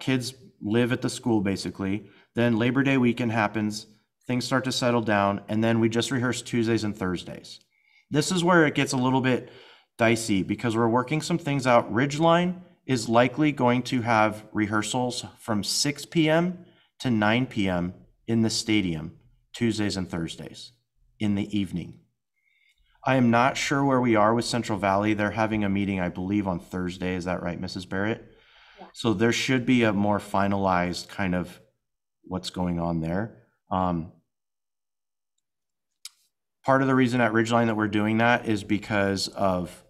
Kids live at the school basically. Then Labor Day weekend happens, things start to settle down, and then we just rehearse Tuesdays and Thursdays. This is where it gets a little bit dicey because we're working some things out. Ridgeline is likely going to have rehearsals from 6 p.m. to 9 p.m. in the stadium, Tuesdays and Thursdays in the evening. I am not sure where we are with Central Valley. They're having a meeting, I believe, on Thursday. Is that right, Mrs. Barrett? Yeah. So there should be a more finalized kind of what's going on there. Part of the reason at Ridgeline that we're doing that is because of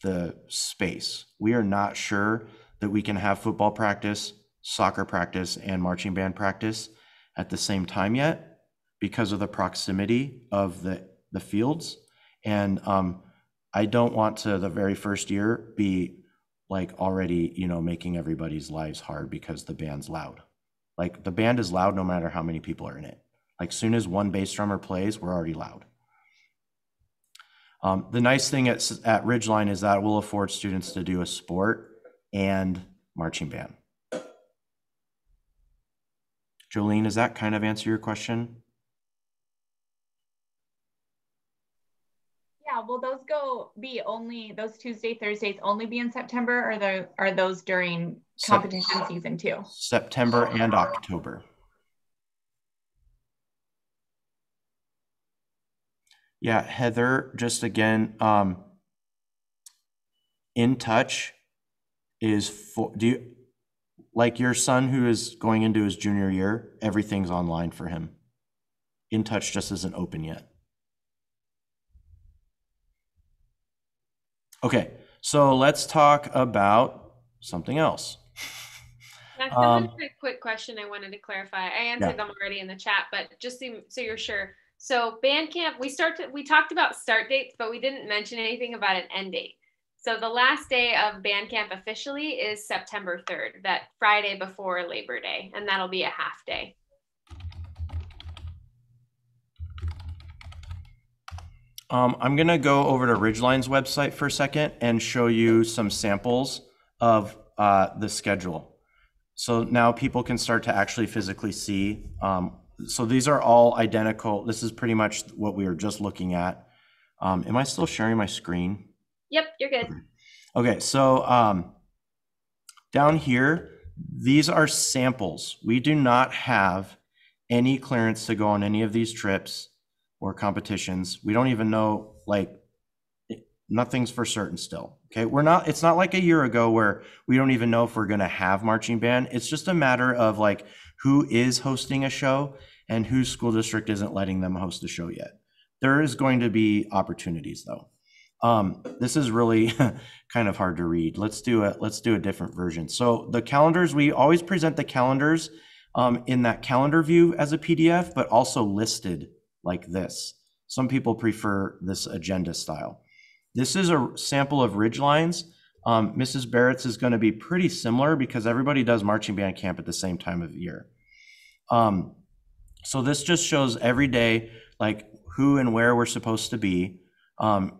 the space. We are not sure that we can have football practice, soccer practice, and marching band practice at the same time yet because of the proximity of the fields. And I don't want to, the very first year, be like already, making everybody's lives hard because the band's loud. Like the band is loud no matter how many people are in it. Like soon as one bass drummer plays, we're already loud. The nice thing at Ridgeline is that we'll afford students to do a sport and marching band. Jolene, does that kind of answer your question? Yeah, will those those Tuesday, Thursdays only be in September, or are those during competition season too? September and October. Yeah, Heather, just again, In Touch is for, like your son who is going into his junior year, everything's online for him. In Touch just isn't open yet. Okay, so let's talk about something else. Someone had a quick question I wanted to clarify. I answered them already in the chat, but just so you're sure. So band camp, we talked about start dates, but we didn't mention anything about an end date. So the last day of band camp officially is September 3rd, that Friday before Labor Day, and that'll be a half day. I'm gonna go over to Ridgeline's website for a second and show you some samples of the schedule. So now people can start to actually physically see. So these are all identical. This is pretty much what we were just looking at. Am I still sharing my screen? Yep, you're good. Okay, so down here, these are samples. We do not have any clearance to go on any of these trips or competitions. We don't even know, like, nothing's for certain still. Okay, it's not like a year ago where we don't even know if we're gonna have marching band. It's just a matter of like who is hosting a show and whose school district isn't letting them host a show yet. There is going to be opportunities though. This is really kind of hard to read. Let's do a different version. So the calendars, we always present the calendars in that calendar view as a PDF, but also listed like this. Some people prefer this agenda style. This is a sample of Ridgeline's. Mrs. Barrett's is going to be pretty similar because everybody does marching band camp at the same time of year. So this just shows every day, like who and where we're supposed to be. And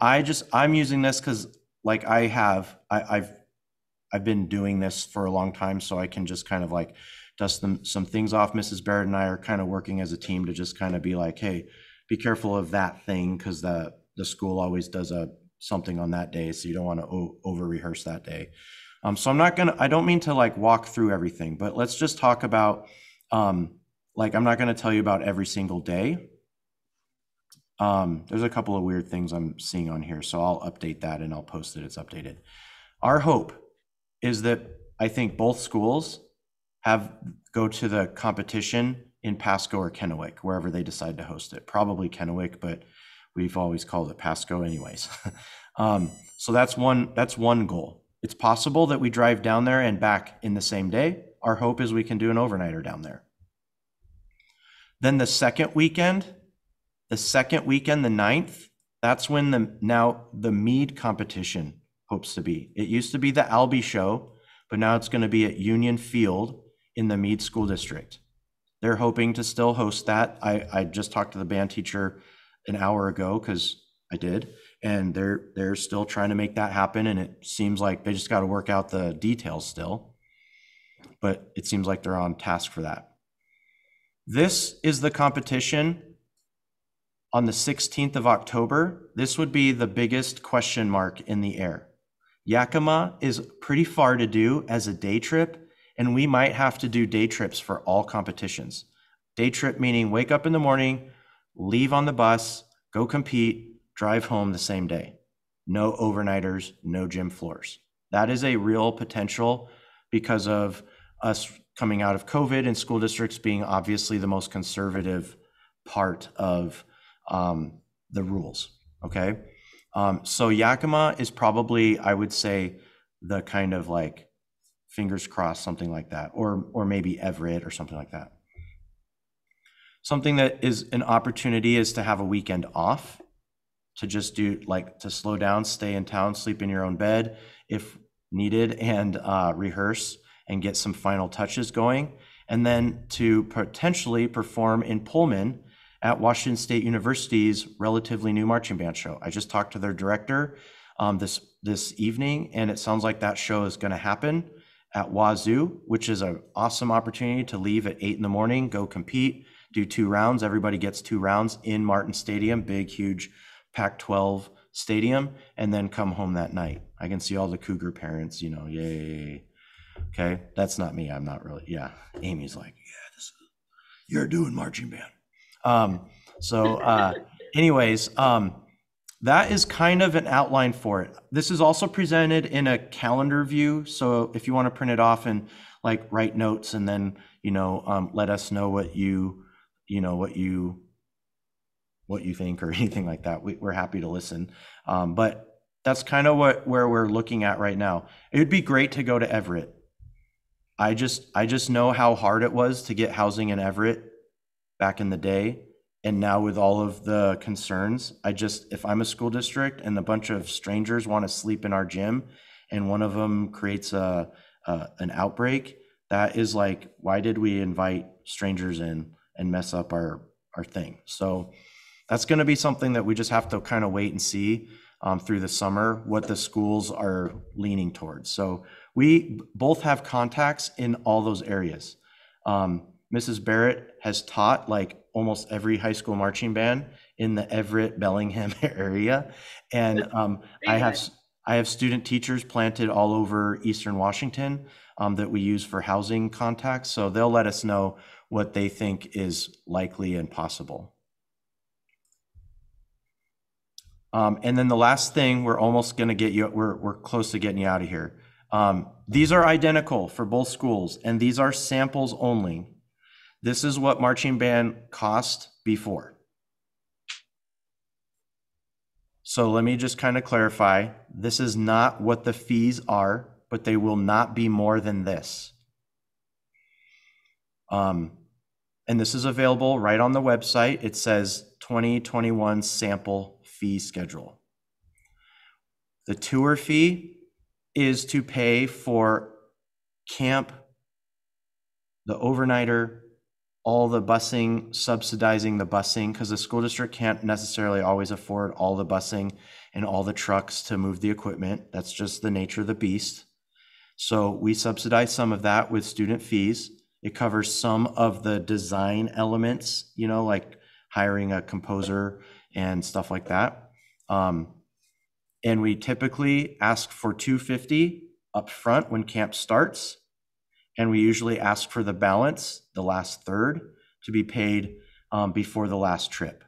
I'm using this because like I've been doing this for a long time, so I can just kind of like dust some things off. Mrs. Barrett and I are kind of working as a team to just kind of be like, hey, be careful of that thing because the school always does something on that day, so you don't want to over rehearse that day. So I don't mean to like walk through everything, but let's just talk about, like I'm not going to tell you about every single day. There's a couple of weird things I'm seeing on here, so I'll update that and I'll post that it's updated. Our hope is that I think both schools have go to the competition in Pasco or Kennewick, wherever they decide to host it. Probably Kennewick, but we've always called it Pasco anyways. So that's one goal. It's possible that we drive down there and back in the same day. Our hope is we can do an overnighter down there. Then the second weekend, the 9th, that's when the Meade competition hopes to be. It used to be the Albee show, but now it's going to be at Union Field in the Meade School District. They're hoping to still host that. I just talked to the band teacher an hour ago, because I did, and they're still trying to make that happen, and it seems like they just got to work out the details still, but it seems like they're on task for that. This is the competition on the 16th of October. This would be the biggest question mark in the air. Yakima is pretty far to do as a day trip, and we might have to do day trips for all competitions. Day trip meaning wake up in the morning, leave on the bus, go compete, drive home the same day. No overnighters, no gym floors. That is a real potential because of us coming out of COVID and school districts being obviously the most conservative part of the rules, okay? So Yakima is probably, I would say, the kind of like fingers crossed, something like that, or maybe Everett or something like that. Something that is an opportunity is to have a weekend off, to just do like to slow down, stay in town, sleep in your own bed if needed, and rehearse and get some final touches going, and then to potentially perform in Pullman at Washington State University's relatively new marching band show. I just talked to their director this evening, and it sounds like that show is going to happen at Wazoo, which is an awesome opportunity to leave at 8 in the morning, go compete, do 2 rounds. Everybody gets 2 rounds in Martin Stadium, big, huge Pac-12 stadium, and then come home that night. I can see all the Cougar parents, you know, yay. Okay, that's not me. I'm not really. Yeah, Amy's like, yeah, you're doing marching band. Anyways, that is kind of an outline for it. This is also presented in a calendar view. So if you want to print it off and like write notes and then, let us know what you think or anything like that, we're happy to listen. But that's kind of where we're looking at right now. It would be great to go to Everett. I just know how hard it was to get housing in Everett back in the day. And now with all of the concerns, if I'm a school district and a bunch of strangers want to sleep in our gym and one of them creates an outbreak, that is like, why did we invite strangers in and mess up our thing? So that's going to be something that we just have to kind of wait and see through the summer what the schools are leaning towards. So we both have contacts in all those areas. Mrs. Barrett has taught like almost every high school marching band in the Everett, Bellingham area. And I have student teachers planted all over Eastern Washington that we use for housing contacts. So they'll let us know what they think is likely and possible. And then the last thing, we're almost going to get you, we're close to getting you out of here. These are identical for both schools, and these are samples only. This is what marching band cost before. So let me just kind of clarify. This is not what the fees are, but they will not be more than this. And this is available right on the website. It says 2021 sample fee schedule. The tour fee is to pay for camp, the overnighter, all the busing, subsidizing the busing, because the school district can't necessarily always afford all the busing and all the trucks to move the equipment. That's just the nature of the beast. So we subsidize some of that with student fees. It covers some of the design elements, like hiring a composer and stuff like that. And we typically ask for $250 up front when camp starts. And we usually ask for the balance, the last third, to be paid before the last trip.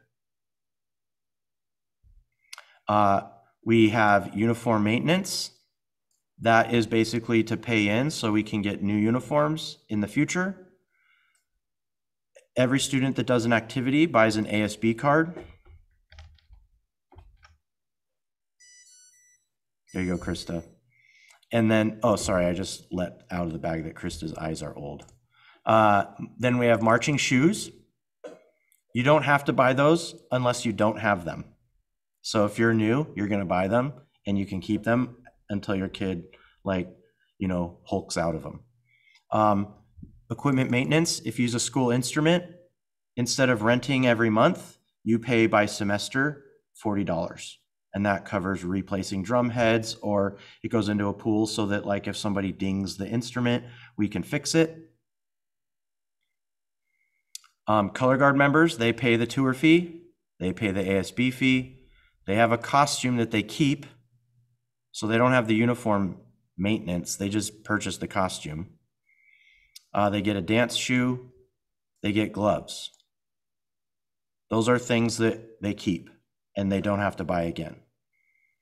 We have uniform maintenance. That is basically to pay in so we can get new uniforms in the future. Every student that does an activity buys an ASB card. There you go, Krista. And then, oh, sorry, I just let out of the bag that Krista's eyes are old. Then we have marching shoes. You don't have to buy those unless you don't have them. So if you're new, you're going to buy them and you can keep them until your kid, hulks out of them. Equipment maintenance, if you use a school instrument, instead of renting every month, you pay by semester $40. And that covers replacing drum heads, or it goes into a pool so that if somebody dings the instrument, we can fix it. Colorguard members, they pay the tour fee, they pay the ASB fee, they have a costume that they keep, so they don't have the uniform maintenance, they just purchase the costume. They get a dance shoe, they get gloves. Those are things that they keep and they don't have to buy again.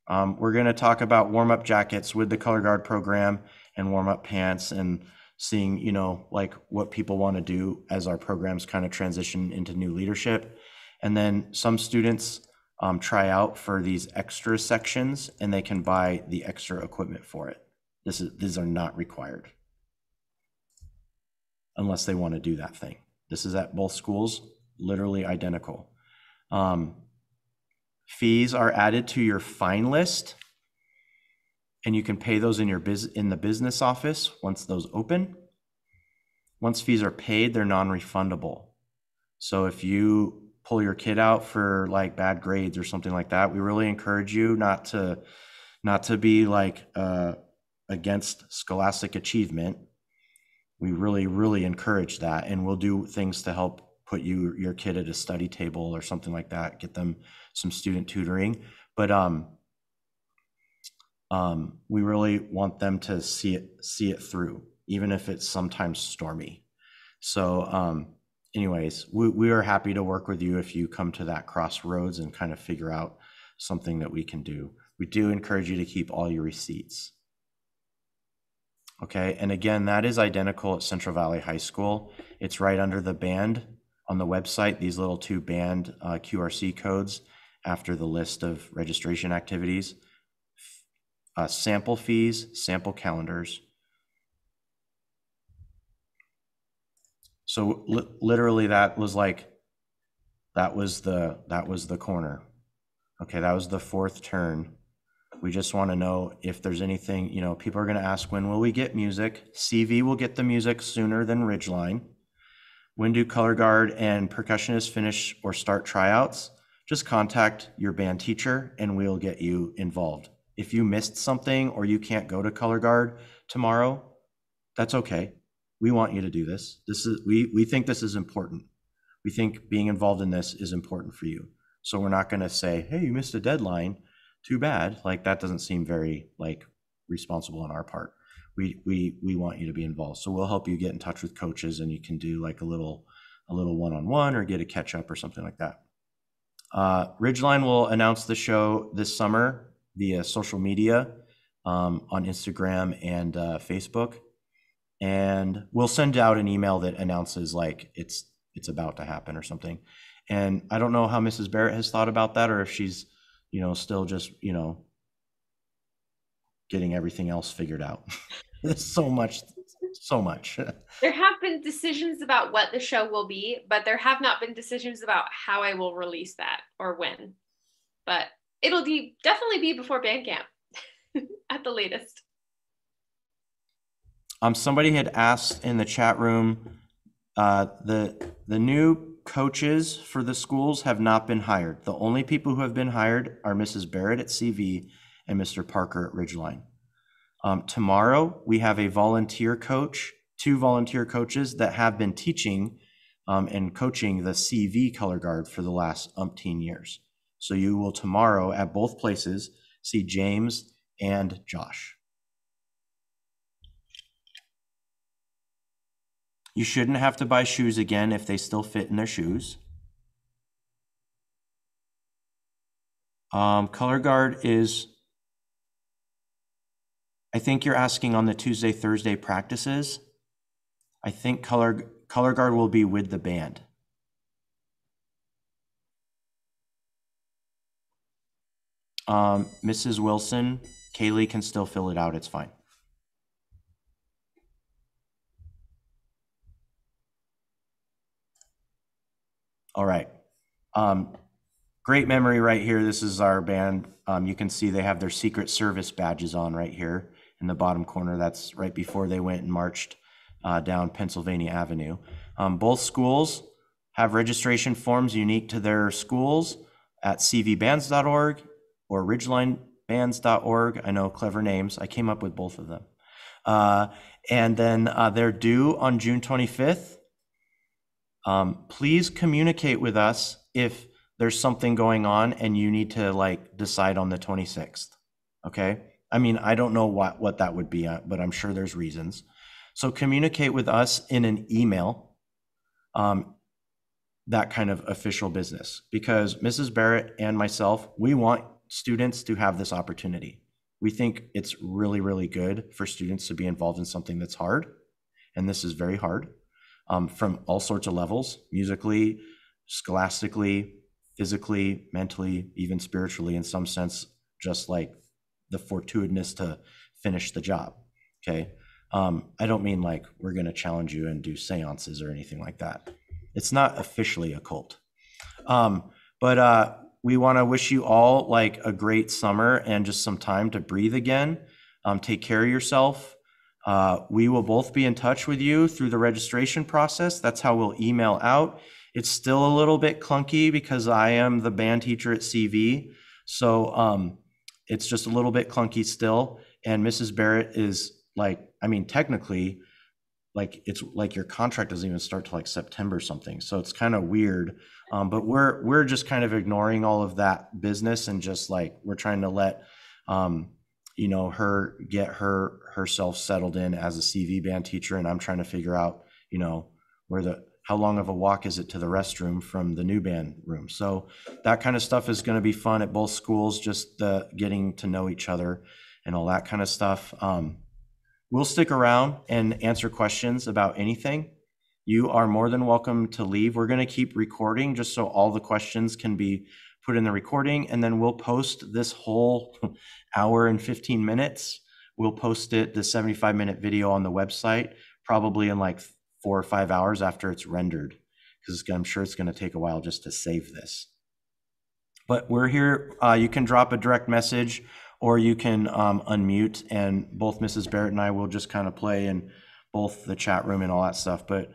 We're going to talk about warm-up jackets with the Colorguard program and warm-up pants, and seeing, what people want to do as our programs kind of transition into new leadership. And then some students try out for these extra sections and they can buy the extra equipment for it. These are not required unless they want to do that thing. This is at both schools, literally identical. Fees are added to your fine list, and you can pay those in the business office once those open. Once fees are paid, they're non-refundable. So if you pull your kid out for bad grades or something like that, we really encourage you not to be against scholastic achievement. We really, really encourage that, and we'll do things to help put your kid at a study table or something like that, get them some student tutoring. But we really want them to see it through, even if it's sometimes stormy. So anyways, we are happy to work with you if you come to that crossroads and kind of figure out something that we can do. We do encourage you to keep all your receipts. Okay, and again, that is identical at Central Valley High School. It's right under the band on the website, these little 2 band QRC codes after the list of registration activities. Sample fees, sample calendars. So literally that was the corner. Okay, that was the 4th turn. We just want to know if there's anything, people are going to ask, when will we get music? CV will get the music sooner than Ridgeline. When do Colorguard and percussionists finish or start tryouts? Just contact your band teacher and we'll get you involved. If you missed something or you can't go to Colorguard tomorrow, that's okay. We want you to do this. We think this is important. We think being involved in this is important for you. So we're not going to say, hey, you missed a deadline. Too bad. That doesn't seem very responsible on our part. We want you to be involved. So we'll help you get in touch with coaches, and you can do a little one-on-one or get a catch up or something like that. Ridgeline will announce the show this summer via social media, on Instagram and Facebook, and we'll send out an email that announces it's about to happen or something. And I don't know how Mrs. Barrett has thought about that, or if she's still just, getting everything else figured out. There's so much. There have been decisions about what the show will be, but there have not been decisions about how I will release that or when. But it'll definitely be before band camp at the latest. Somebody had asked in the chat room, the new coaches for the schools have not been hired. The only people who have been hired are Mrs. Barrett at CV and Mr. Parker at Ridgeline. Tomorrow, we have a volunteer coach, 2 volunteer coaches that have been teaching and coaching the CV Colorguard for the last umpteen years. So you will tomorrow at both places see James and Josh. You shouldn't have to buy shoes again if they still fit in their shoes. Colorguard is, I think you're asking on the Tuesday, Thursday practices. I think Colorguard will be with the band. Mrs. Wilson, Kaylee can still fill it out. It's fine. All right. Great memory right here. This is our band. You can see they have their Secret Service badges on right here in the bottom corner. That's right before they went and marched down Pennsylvania Avenue. Both schools have registration forms unique to their schools at cvbands.org or ridgelinebands.org. I know, clever names. I came up with both of them. And then they're due on June 25th. Please communicate with us if there's something going on and you need to like decide on the 26th. Okay. I mean, I don't know what that would be, but I'm sure there's reasons. So communicate with us in an email, that kind of official business, because Mrs. Barrett and myself, we want students to have this opportunity. We think it's really, really good for students to be involved in something that's hard. And this is very hard. From all sorts of levels, musically, scholastically, physically, mentally, even spiritually, in some sense, just like the fortuitousness to finish the job, okay? I don't mean like we're gonna challenge you and do seances or anything like that. It's not officially a cult. But we wanna wish you all like a great summer and just some time to breathe again. Take care of yourself. We will both be in touch with you through the registration process. That's how we'll email out. It's still a little bit clunky because I am the band teacher at CV. So it's just a little bit clunky still. And Mrs. Barrett is like, I mean, technically, like it's like your contract doesn't even start till like September or something. So it's kind of weird. But we're just kind of ignoring all of that business and just like, we're trying to let, you know, her get herself settled in as a CV band teacher. And I'm trying to figure out, you know, how long of a walk is it to the restroom from the new band room? So that kind of stuff is going to be fun at both schools, just getting to know each other and all that kind of stuff. We'll stick around and answer questions about anything. You are more than welcome to leave. We're going to keep recording just so all the questions can be put in the recording, and then we'll post this whole hour and 15 minutes. We'll post the 75-minute video on the website, probably in like 4 or 5 hours after it's rendered, because I'm sure it's going to take a while just to save this. But we're here. You can drop a direct message or you can unmute, and both Mrs. Barrett and I will just kind of play in both the chat room and all that stuff. But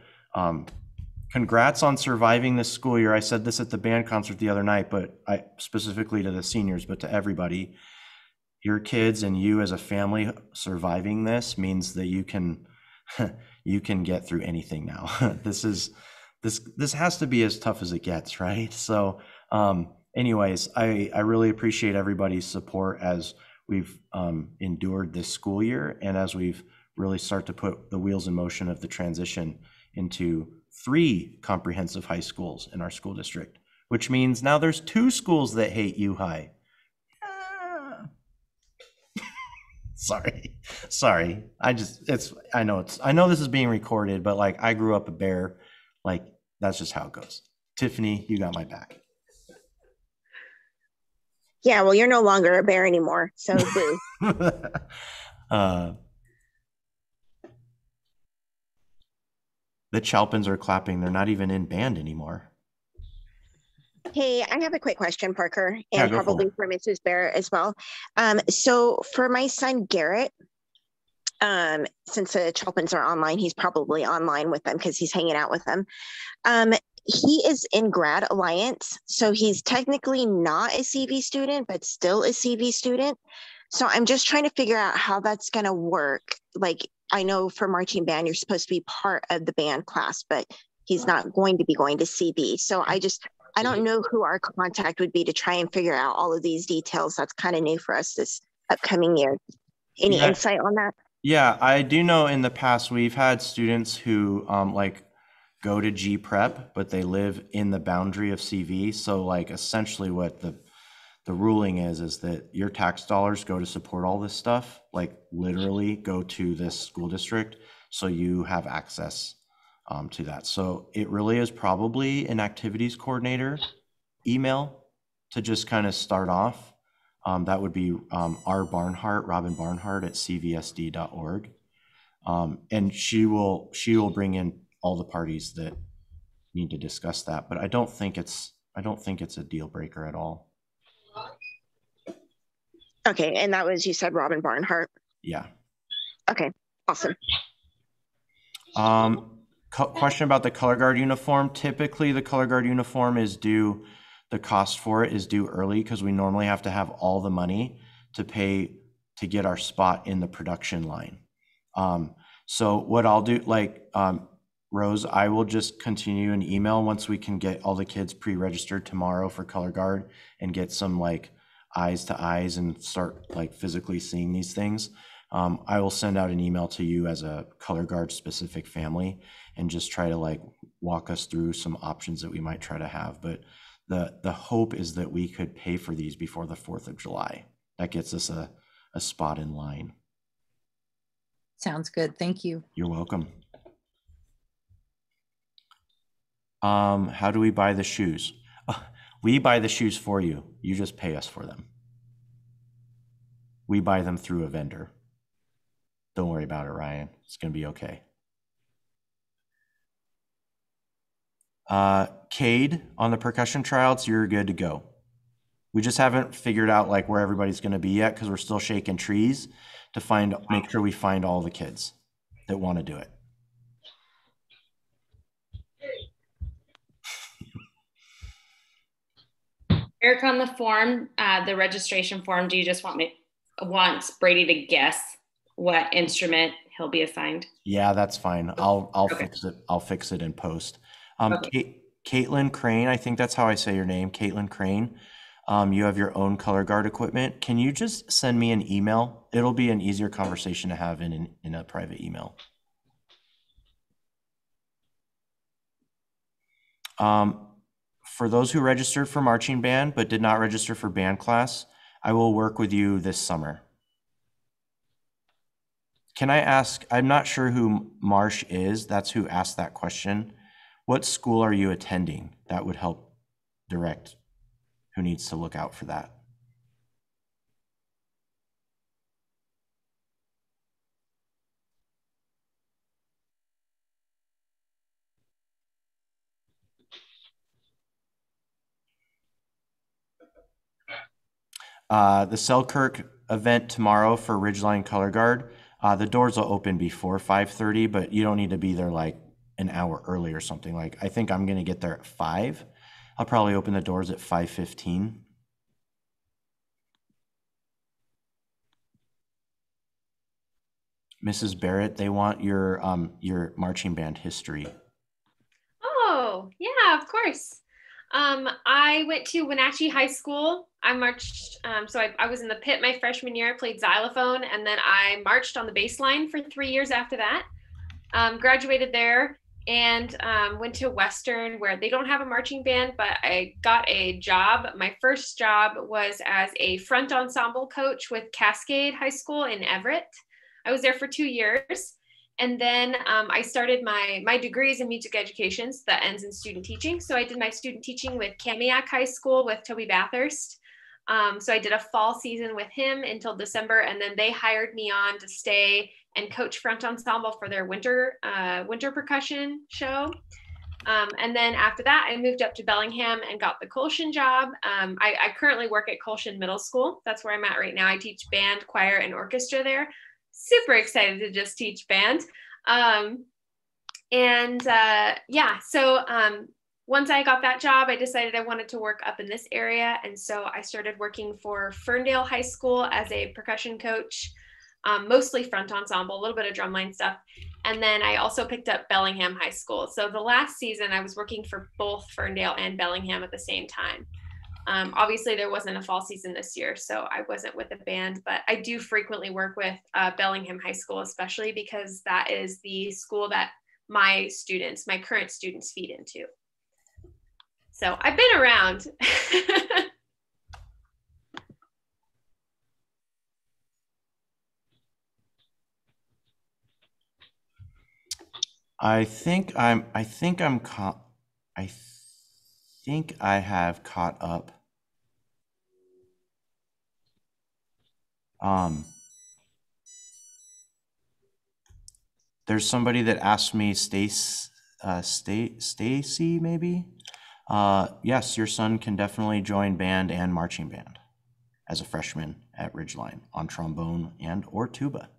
congrats on surviving this school year. I said this at the band concert the other night, but I specifically to the seniors, but to everybody, your kids and you as a family surviving this means that you can you can get through anything now. This has to be as tough as it gets, right? So anyways, I really appreciate everybody's support as we've endured this school year, and as we've really start to put the wheels in motion of the transition into 3 comprehensive high schools in our school district, which means now there's 2 schools that hate U High. Sorry. I know this is being recorded, but like I grew up a Bear, like that's just how it goes. Tiffany, you got my back. Yeah, well, you're no longer a Bear anymore, so boo. The Chalpins are clapping. They're not even in band anymore. Hey, I have a quick question, Parker, and probably for Mrs. Barrett as well. So for my son, Garrett, since the Chalpins are online, he's probably online with them because he's hanging out with them. He is in Grad Alliance, so he's technically not a CV student, but still a CV student. So I'm just trying to figure out how that's going to work. Like, I know for marching band, you're supposed to be part of the band class, but he's not going to be going to CV. So I don't know who our contact would be to try and figure out all of these details. That's kind of new for us this upcoming year. Any insight on that? Yeah, I do know in the past we've had students who like go to G Prep, but they live in the boundary of CV. So like essentially what the ruling is that your tax dollars go to support all this stuff, like literally go to this school district. So you have access to that. So it really is probably an activities coordinator email to just kind of start off. That would be R. Barnhart, Robin Barnhart at cvsd.org. And she will bring in all the parties that need to discuss that, but I don't think it's a deal breaker at all. Okay, and that was, you said Robin Barnhart. Yeah. Okay, awesome. Question about the Colorguard uniform. Typically, the Colorguard uniform is due, the cost for it is due early because we normally have to have all the money to pay to get our spot in the production line. So what I'll do, Rose, I will just continue an email once we can get all the kids pre-registered tomorrow for Colorguard and get some eyes to eyes and start physically seeing these things. I will send out an email to you as a Colorguard specific family and just try to walk us through some options that we might try to have. But the hope is that we could pay for these before the 4th of July. That gets us a spot in line. Sounds good. Thank you. You're welcome. How do we buy the shoes? We buy the shoes for you. You just pay us for them. We buy them through a vendor. Don't worry about it, Ryan. It's going to be okay. Cade, on the percussion tryouts, you're good to go. We just haven't figured out where everybody's going to be yet because we're still shaking trees to make sure we find all the kids that want to do it. Eric, on the form, the registration form, do you just wants Brady to guess what instrument he'll be assigned? Yeah, that's fine. I'll Okay. fix it. I'll fix it in post. Okay. Caitlin Crane, I think that's how I say your name, Caitlin Crane. You have your own Colorguard equipment. Can you just send me an email? It'll be an easier conversation to have in a private email. For those who registered for marching band but did not register for band class, I will work with you this summer. Can I ask, I'm not sure who Marsh is, that's who asked that question. What school are you attending? That would help direct who needs to look out for that. The Selkirk event tomorrow for Ridgeline Colorguard, the doors will open before 5:30, but you don't need to be there an hour early or something. I think I'm going to get there at 5. I'll probably open the doors at 5:15. Mrs. Barrett, they want your marching band history. Oh, yeah, of course. I went to Wenatchee High School. I marched, so I was in the pit my freshman year. I played xylophone, and then I marched on the bass line for 3 years after that. Graduated there and went to Western, where they don't have a marching band, but I got a job. My first job was as a front ensemble coach with Cascade High School in Everett. I was there for 2 years. And then I started my degrees in music education, so that ends in student teaching. So I did my student teaching with Kamiak High School with Toby Bathurst. So I did a fall season with him until December, and then they hired me on to stay and coach front ensemble for their winter percussion show. And then after that, I moved up to Bellingham and got the Colshan job. I currently work at Colshan Middle School. That's where I'm at right now. I teach band, choir, and orchestra there. Super excited to just teach band. Once I got that job, I decided I wanted to work up in this area. And so I started working for Ferndale High School as a percussion coach, mostly front ensemble, a little bit of drumline stuff. And then I also picked up Bellingham High School. So the last season I was working for both Ferndale and Bellingham at the same time. Obviously there wasn't a fall season this year, so I wasn't with the band, but I do frequently work with Bellingham High School, especially because that is the school that my current students feed into. So I've been around. I think I have caught up. There's somebody that asked me, Stacy, maybe? Yes, your son can definitely join band and marching band as a freshman at Ridgeline on trombone and or tuba.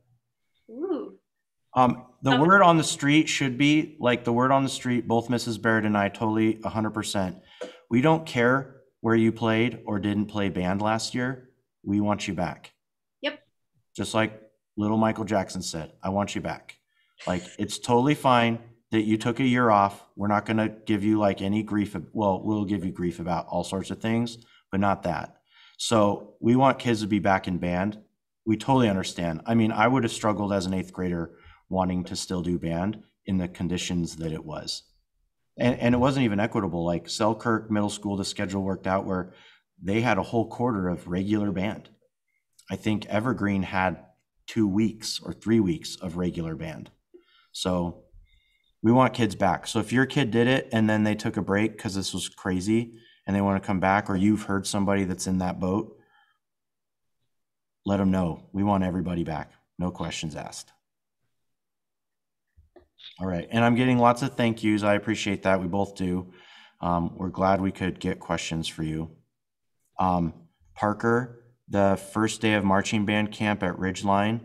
Ooh. The word on the street should be like the word on the street, both Mrs. Barrett and I totally 100%. We don't care where you played or didn't play band last year. We want you back. Yep. Just like little Michael Jackson said, I want you back. Like, it's totally fine that you took a year off. We're not going to give you like any grief. Well, we'll give you grief about all sorts of things, but not that. So we want kids to be back in band. We totally understand. I mean, I would have struggled as an 8th grader wanting to still do band in the conditions that it was. And it wasn't even equitable. Like Selkirk Middle School, the schedule worked out where they had a whole quarter of regular band. I think Evergreen had 2 weeks or 3 weeks of regular band. So we want kids back. So if your kid did it and then they took a break because this was crazy and they want to come back, or you've heard somebody that's in that boat, let them know. We want everybody back. No questions asked. All right. And I'm getting lots of thank yous. I appreciate that. We both do. We're glad we could get questions for you. Parker, the first day of marching band camp at Ridgeline,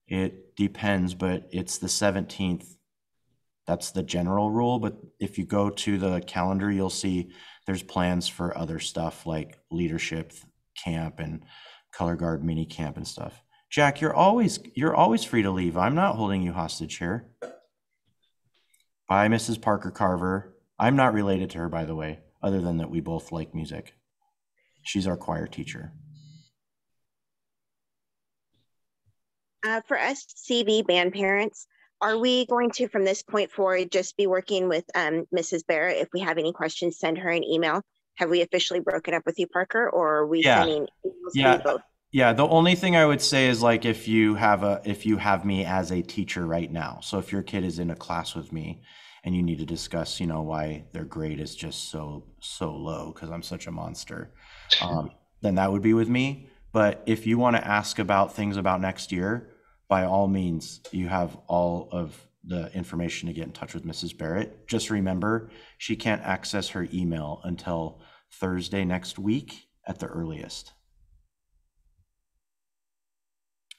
it depends, but it's the 17th. That's the general rule. But if you go to the calendar, you'll see there's plans for other stuff like leadership camp and Colorguard mini camp and stuff. Jack, you're always free to leave. I'm not holding you hostage here. Bye, Mrs. Parker Carver. I'm not related to her, by the way, other than that we both like music. She's our choir teacher. For us CV band parents, are we going to, from this point forward, just be working with Mrs. Barrett? If we have any questions, send her an email. Have we officially broken up with you, Parker, or are we sending emails to you both? Yeah, the only thing I would say is like if you have me as a teacher right now. So if your kid is in a class with me and you need to discuss, why their grade is just so low because I'm such a monster, then that would be with me. But if you want to ask about things about next year, by all means, you have all of the information to get in touch with Mrs. Barrett. Just remember, she can't access her email until Thursday next week at the earliest.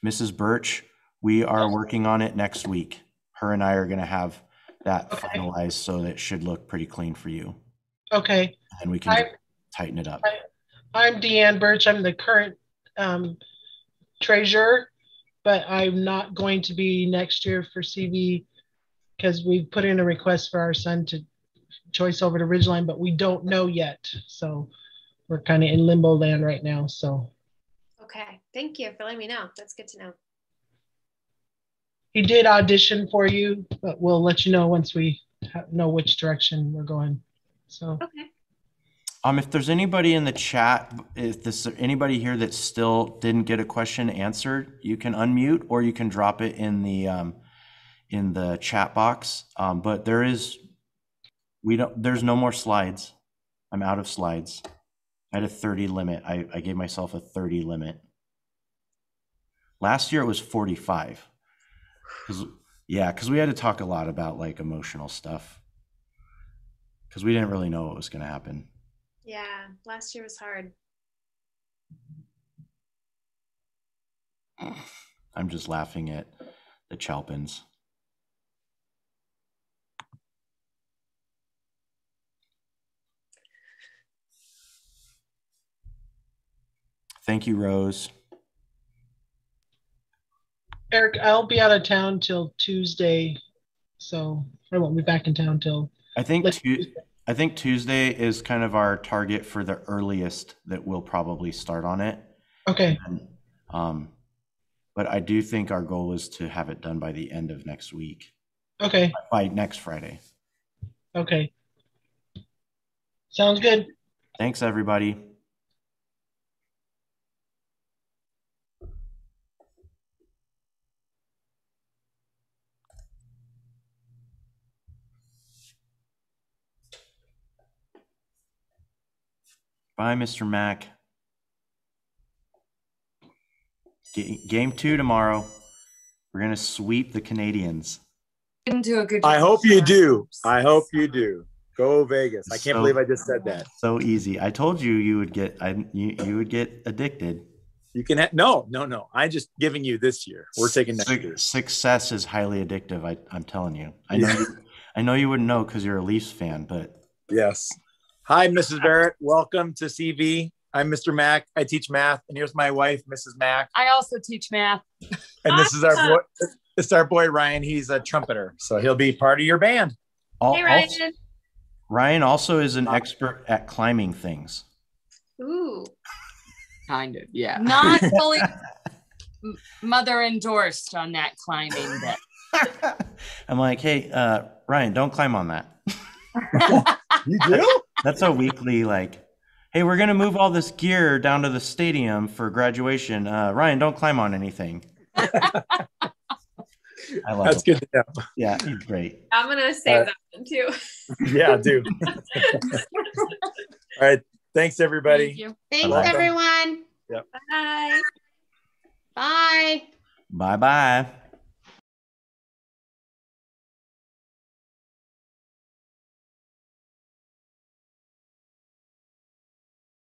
Mrs. Birch, we are working on it next week. Her and I are going to have that finalized, so that it should look pretty clean for you. Okay. And we can tighten it up. I'm Deanne Birch. I'm the current treasurer, but I'm not going to be next year for CV because we've put in a request for our son to choice over to Ridgeline, but we don't know yet. So we're kind of in limbo land right now. So. Okay, thank you for letting me know. That's good to know. He did audition for you, but we'll let you know once we know which direction we're going. So. Okay. If there's anybody in the chat, if there's anybody here that still didn't get a question answered, you can unmute or you can drop it in the chat box. But there's no more slides. I'm out of slides. I had a 30 limit. I gave myself a 30 limit. Last year it was 45. Because we had to talk a lot about like emotional stuff. Because we didn't really know what was going to happen. Yeah, last year was hard. I'm just laughing at the Chalpins. Thank you, Rose. Eric, I'll be out of town till Tuesday, so I won't be back in town till. I think Tuesday is kind of our target for the earliest that we'll probably start on it. Okay. And, but I do think our goal is to have it done by the end of next week. Okay. By next Friday. Okay. Sounds good. Thanks, everybody. Bye, Mr. Mack. Game 2 tomorrow. We're going to sweep the Canadians. Didn't do a good job. I hope you do. I hope you do. Go Vegas. I can't believe I just said that. So easy. I told you you would get you would get addicted. You can no. I'm just giving you this year. We're taking next year. Success is highly addictive. I'm telling you. I know you wouldn't know because you're a Leafs fan, but yes. Hi, Mrs. Barrett. Welcome to CV. I'm Mr. Mack. I teach math, and here's my wife, Mrs. Mack. I also teach math. And this is our boy Ryan. He's a trumpeter, so he'll be part of your band. Hey, Ryan. Ryan also is an expert at climbing things. Ooh. Kind of, yeah. Not fully mother endorsed on that climbing bit. I'm like, hey, Ryan, don't climb on that. You do? That's a weekly like, hey, we're gonna move all this gear down to the stadium for graduation. Ryan, don't climb on anything. I love That's it. good to know. Yeah, he's great. I'm gonna save that one too. Yeah, dude. All right. Thanks, everybody. Thank you. Thanks, Welcome. everyone. Yep. Bye. Bye. Bye-bye.